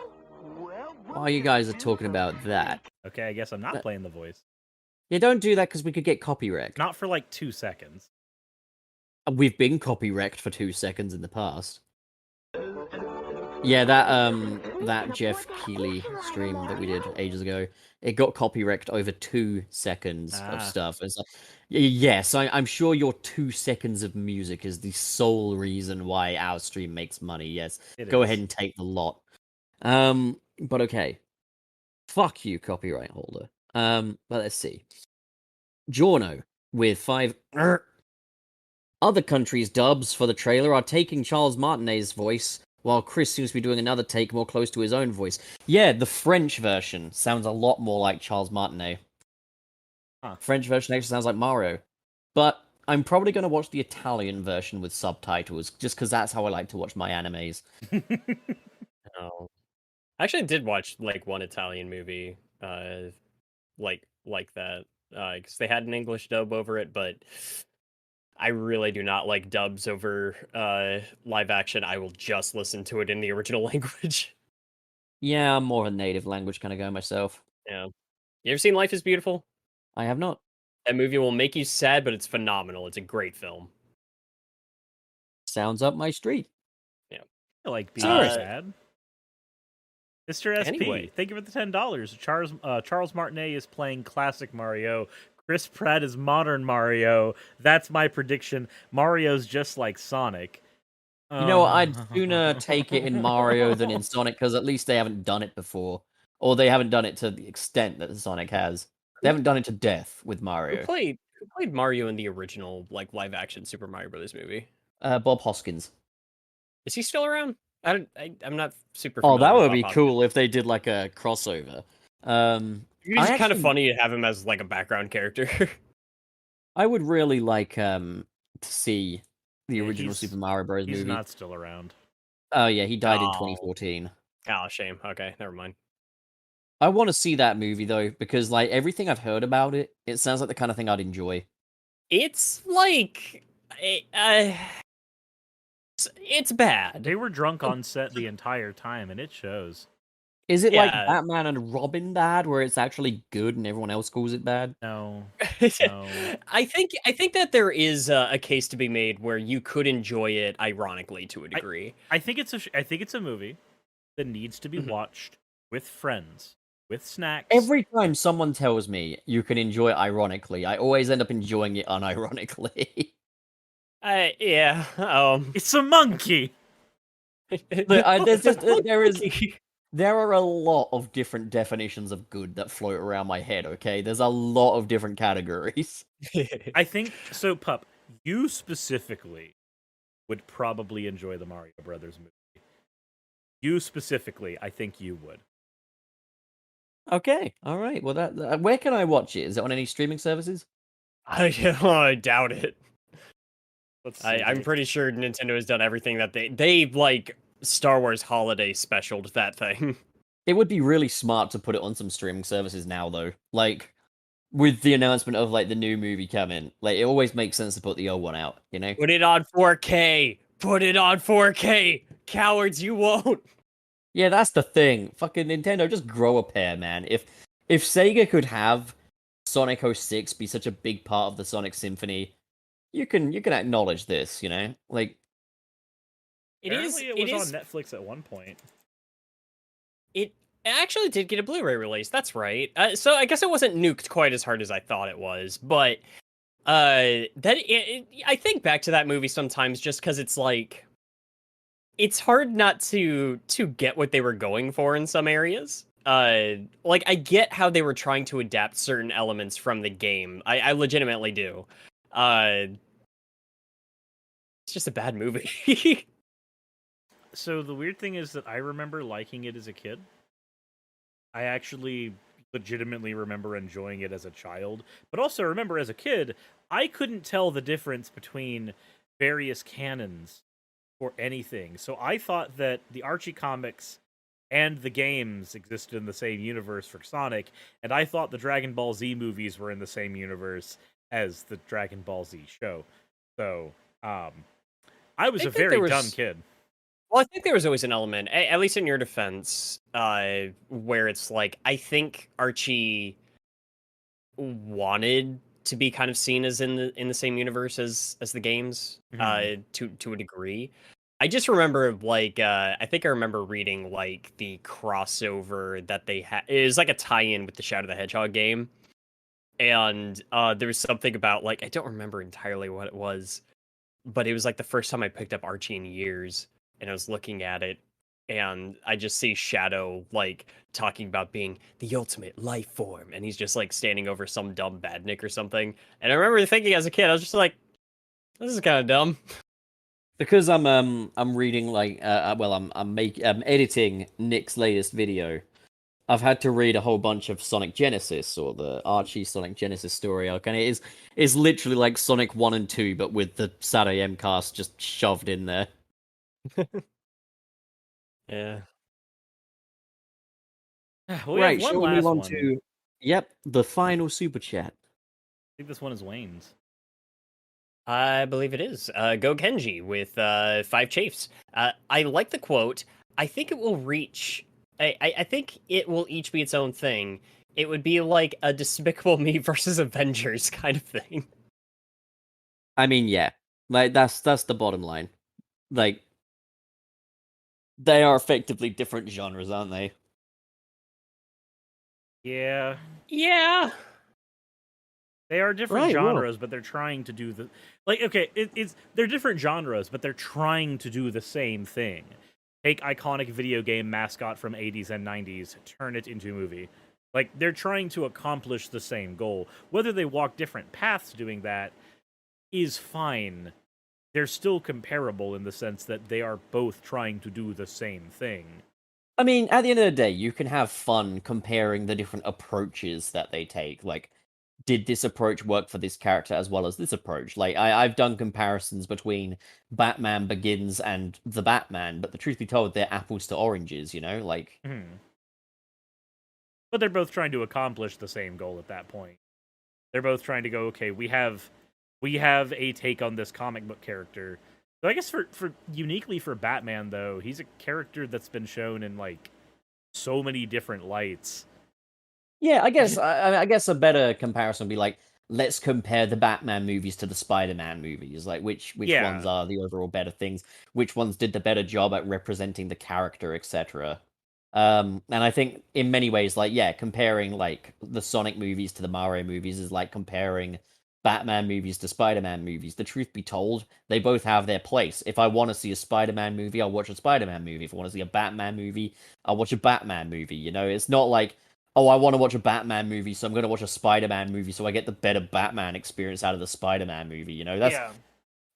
While you guys are talking about that, Okay, I guess I'm not playing the voice. yeah, don't do that because we could get copyright. Not for like 2 seconds. We've been copywrecked for 2 seconds in the past. Yeah, that Jeff Keighley stream that we did ages ago, it got copywrecked over 2 seconds Ah. of stuff. It's like, yes, I'm sure your 2 seconds of music is the sole reason why our stream makes money. Yes, It go is. ahead and take the lot. But okay, fuck you, copyright holder. But let's see. Giorno with 5. Other countries' dubs for the trailer are taking Charles Martinet's voice, while Chris seems to be doing another take more close to his own voice. Yeah, the French version sounds a lot more like Charles Martinet. Huh. French version actually sounds like Mario. But I'm probably going to watch the Italian version with subtitles, just because that's how I like to watch my animes. Oh. I actually did watch like one Italian movie, like that, because they had an English dub over it, but I really do not like dubs over live action. I will just listen to it in the original language. Yeah, I'm more of a native language kind of guy myself. Yeah. You ever seen Life is Beautiful? I have not. That movie will make you sad, but it's phenomenal. It's a great film. Sounds up my street. I like being Sorry. sad. Mr. SP, Anyway. thank you for the $10. Charles Martinet is playing classic Mario. Chris Pratt is modern Mario. That's my prediction. Mario's just like Sonic. You know what? I'd sooner take it in Mario than in Sonic, because at least they haven't done it before. Or they haven't done it to the extent that Sonic has. They haven't done it to death with Who Mario. played Mario in the original like live action Super Mario Brothers movie? Bob Hoskins. Is he still around? I'm not super. Oh, that familiar would with be Bob cool if they did like a crossover. It's I kind of actually- funny to have him as like a background character. I would really like to see the Yeah, original he's- Super Mario Bros. He's movie. not still around. Oh yeah, he died in Oh. 2014. Oh, shame. Okay, never mind. I want to see that movie though, because like everything I've heard about it, it sounds like the kind of thing I'd enjoy. It's like, it's bad. They were drunk on set the entire time, and it shows. Is it like Yeah. Batman and Robin bad, where it's actually good and everyone else calls it bad? No. No. I think that there is a case to be made where you could enjoy it ironically to a degree. I think it's a movie that needs to be Mhm. watched with friends, with snacks. Every time someone tells me you can enjoy it ironically, I always end up enjoying it unironically. Yeah. It's a monkey. There's just Monkey. there are a lot of different definitions of good that float around my head. Okay, there's a lot of different categories. I think so, Pup. You specifically would probably enjoy the Mario Brothers movie. You specifically, I think you would. Okay, all right. Well, where can I watch it? Is it on any streaming services? I doubt it. Let's see. I'm pretty sure Nintendo has done everything that they like Star Wars Holiday specialed that thing. It would be really smart to put it on some streaming services now, though. Like with the announcement of like the new movie coming, like it always makes sense to put the old one out. You know? Put it on 4K. Put it on 4K. Cowards, you won't. Yeah, that's the thing. Fucking Nintendo, just grow a pair, man. If Sega could have Sonic 06 be such a big part of the Sonic Symphony, you can acknowledge this, you know? Like Apparently it was on Netflix at one point. It actually did get a Blu-ray release. That's right. So I guess it wasn't nuked quite as hard as I thought it was, but I think back to that movie sometimes just because it's like it's hard not to get what they were going for in some areas. Like I get how they were trying to adapt certain elements from the game. I legitimately do. It's just a bad movie. So the weird thing is that I remember liking it as a kid. I actually legitimately remember enjoying it as a child, but also remember as a kid, I couldn't tell the difference between various canons or anything. So I thought that the Archie comics and the games existed in the same universe for Sonic, and I thought the Dragon Ball Z movies were in the same universe as the Dragon Ball Z show. So, I was a very dumb kid. Well, I think there was always an element, at least in your defense, where it's like I think Archie wanted to be kind of seen as in the same universe as the games, to a degree. I just remember like I think I remember reading like the crossover that they had. It was like a tie-in with the Shadow the Hedgehog game, and there was something about like I don't remember entirely what it was, but it was like the first time I picked up Archie in years. And I was looking at it, and I just see Shadow like talking about being the ultimate life form, and he's just like standing over some dumb badnik or something. And I remember thinking as a kid, I was just like, "This is kind of dumb." because I'm reading like I'm editing Nick's latest video. I've had to read a whole bunch of Sonic Genesis or the Archie Sonic Genesis story arc, and it's literally like Sonic 1 and 2, but with the Saturday M cast just shoved in there. Yeah. Well, we Right, have shall one we move last on one. to the final super chat? I think this one is Wayne's. I believe it is. Go Kenji with 5 chafes. I like the quote. I think it will reach. I think it will each be its own thing. It would be like a Despicable Me versus Avengers kind of thing. I mean, yeah, like that's the bottom line. Like, they are effectively different genres, aren't they? Yeah. Yeah. They are different Right, well. genres, but they're trying to do the okay. They're different genres, but they're trying to do the same thing. Take iconic video game mascot from 80s and 90s, turn it into a movie. Like they're trying to accomplish the same goal. Whether they walk different paths doing that is fine. They're still comparable in the sense that they are both trying to do the same thing. I mean, at the end of the day, you can have fun comparing the different approaches that they take. Like, did this approach work for this character as well as this approach? Like, I've done comparisons between Batman Begins and The Batman, but the truth be told, they're apples to oranges, you know? Like, But they're both trying to accomplish the same goal at that point. They're both trying to go, okay, we have a take on this comic book character. So I guess for uniquely for Batman though, he's a character that's been shown in like so many different lights. Yeah, I guess I guess a better comparison would be like, let's compare the Batman movies to the Spider-Man movies. Like, which Yeah. ones are the overall better things? Which ones did the better job at representing the character, etc. And I think in many ways, like, yeah, comparing like the Sonic movies to the Mario movies is like comparing Batman movies to Spider-Man movies. The truth be told, they both have their place. If I want to see a Spider-Man movie, I'll watch a Spider-Man movie. If I want to see a Batman movie, I'll watch a Batman movie. You know, it's not like, oh, I want to watch a Batman movie, so I'm going to watch a Spider-Man movie, so I get the better Batman experience out of the Spider-Man movie. You know,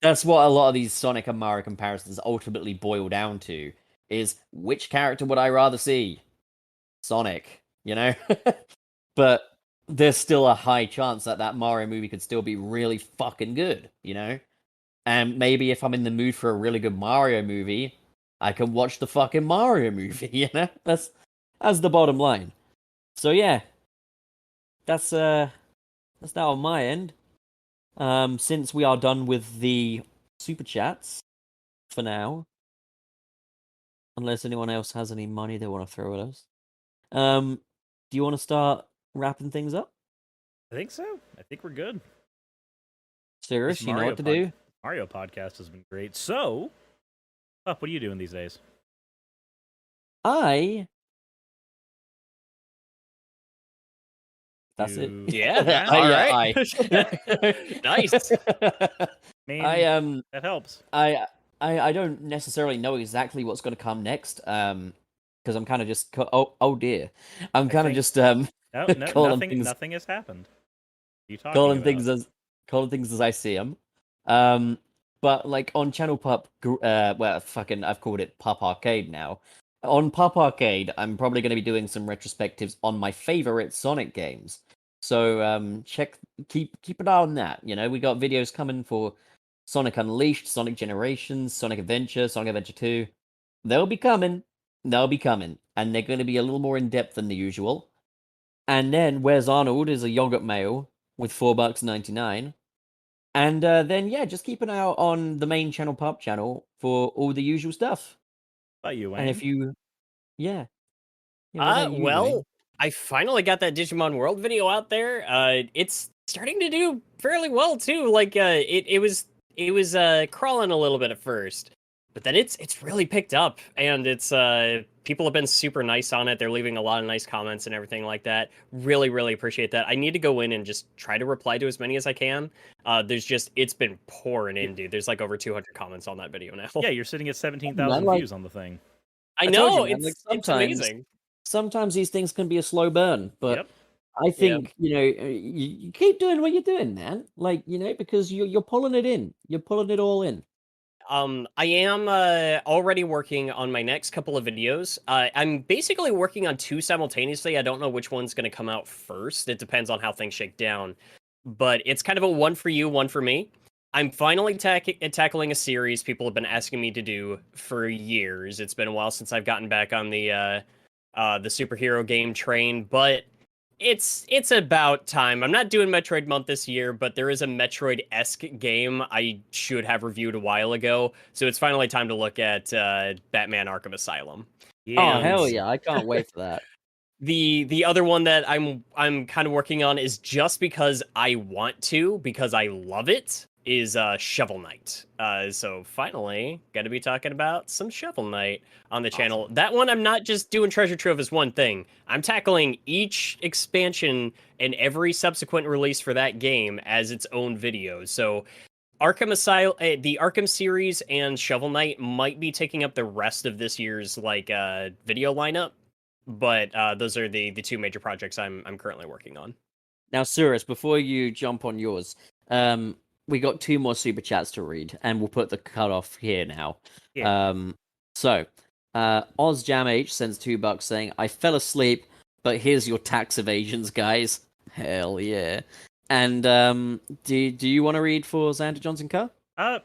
that's what a lot of these Sonic and Mario comparisons ultimately boil down to: is which character would I rather see? Sonic, you know. But there's still a high chance that that Mario movie could still be really fucking good, you know. And maybe if I'm in the mood for a really good Mario movie, I can watch the fucking Mario movie. You know, that's the bottom line. So yeah, that's now on my end. Since we are done with the super chats for now, unless anyone else has any money they want to throw at us, do you want to start wrapping things up? I think so. I think we're good. Serious, This you know Mario what to do. Mario podcast has been great. So, what are you doing these days? That's it. Yeah. All right. right. Nice. I mean, that helps. I don't necessarily know exactly what's going to come next. Because I'm kind of just oh dear, I'm kind of just No, calling nothing has happened. What are you talking calling about? things as I see them. But like on Channel Pup, well, fucking, I've called it Pup Arcade now. On Pup Arcade, I'm probably going to be doing some retrospectives on my favorite Sonic games. So keep an eye on that. You know, we got videos coming for Sonic Unleashed, Sonic Generations, Sonic Adventure, Sonic Adventure 2. They'll be coming. And they're going to be a little more in depth than the usual. And then Where's Arnold is a yogurt mail with $4.99. And then yeah, just keep an eye out on the main Channel Pub channel for all the usual stuff. About you, Wayne? And if you, yeah, what about you, Well, Wayne? I finally got that Digimon World video out there. It's starting to do fairly well too. Like it was crawling a little bit at first, but then it's really picked up, and it's people have been super nice on it. They're leaving a lot of nice comments and everything like that. Really appreciate that. I need to go in and just try to reply to as many as I can. It's been pouring in, dude. There's like over 200 comments on that video now. Yeah, you're sitting at 17,000 views on the thing. I told know, you, man, like, it's amazing. Sometimes these things can be a slow burn, but Yep. I think you know you keep doing what you're doing, man. Like, you know, because you're pulling it in, you're pulling it all in. I am already working on my next couple of videos. I'm basically working on two simultaneously. I don't know which one's going to come out first. It depends on how things shake down. But it's kind of a one for you, one for me. I'm finally tackling a series people have been asking me to do for years. It's been a while since I've gotten back on the superhero game train, but it's about time. I'm not doing Metroid Month this year, but there is a Metroid-esque game I should have reviewed a while ago, so it's finally time to look at Batman Arkham Asylum. Oh hell yeah, I can't wait for that. The other one that I'm kind of working on is just because I want to, because I love it, is Shovel Knight. So finally, going to be talking about some Shovel Knight on the channel. That one, I'm not just doing Treasure Trove as one thing. I'm tackling each expansion and every subsequent release for that game as its own video. So Arkham Asylum, the Arkham series, and Shovel Knight might be taking up the rest of this year's video lineup. But those are the two major projects I'm currently working on. Now, Cyrus, before you jump on yours, we got 2 more super chats to read, and we'll put the cutoff here now. Yeah. So, OzJamH sends $2 saying, "I fell asleep, but here's your tax evasions, guys." Hell yeah! And do you want to read for Xander Johnson Carr?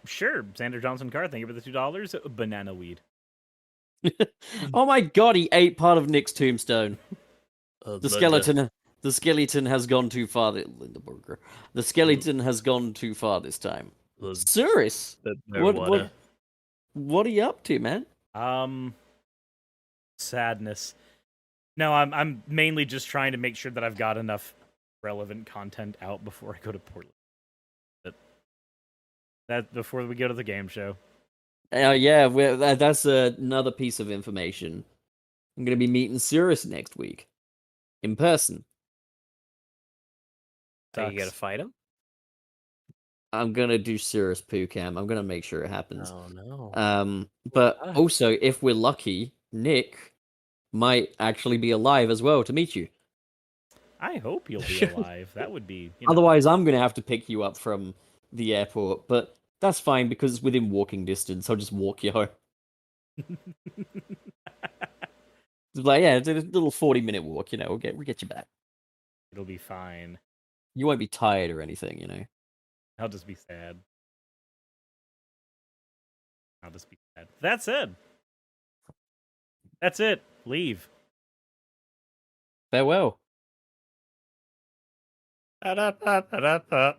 Sure. Xander Johnson Carr, thank you for the $2. Banana weed. Oh my god, he ate part of Nick's tombstone. The skeleton has gone too far. Lindeberger. The skeleton has gone too far this time. Cyrus, what are you up to, man? Sadness. No, I'm mainly just trying to make sure that I've got enough relevant content out before I go to Portland. But that before we go to the game show. Yeah, that's another piece of information. I'm going to be meeting Cirrus next week in person. Are you gonna Sucks. fight him? I'm going to do Cirrus Poo Cam. I'm going to make sure it happens. Oh no. But Ah. also, if we're lucky, Nick might actually be alive as well to meet you. I hope you'll be alive. That would be. You know, Otherwise, I'm going to have to pick you up from the airport, but that's fine because it's within walking distance. I'll just walk you home. It's like, yeah, it's a little 40-minute walk, we'll get you back. it'll be fine. You won't be tired or anything. I'll just be sad. I'll just be sad. That's it. That's it. Leave. Farewell. Ba-da-ba-ba-da-ba.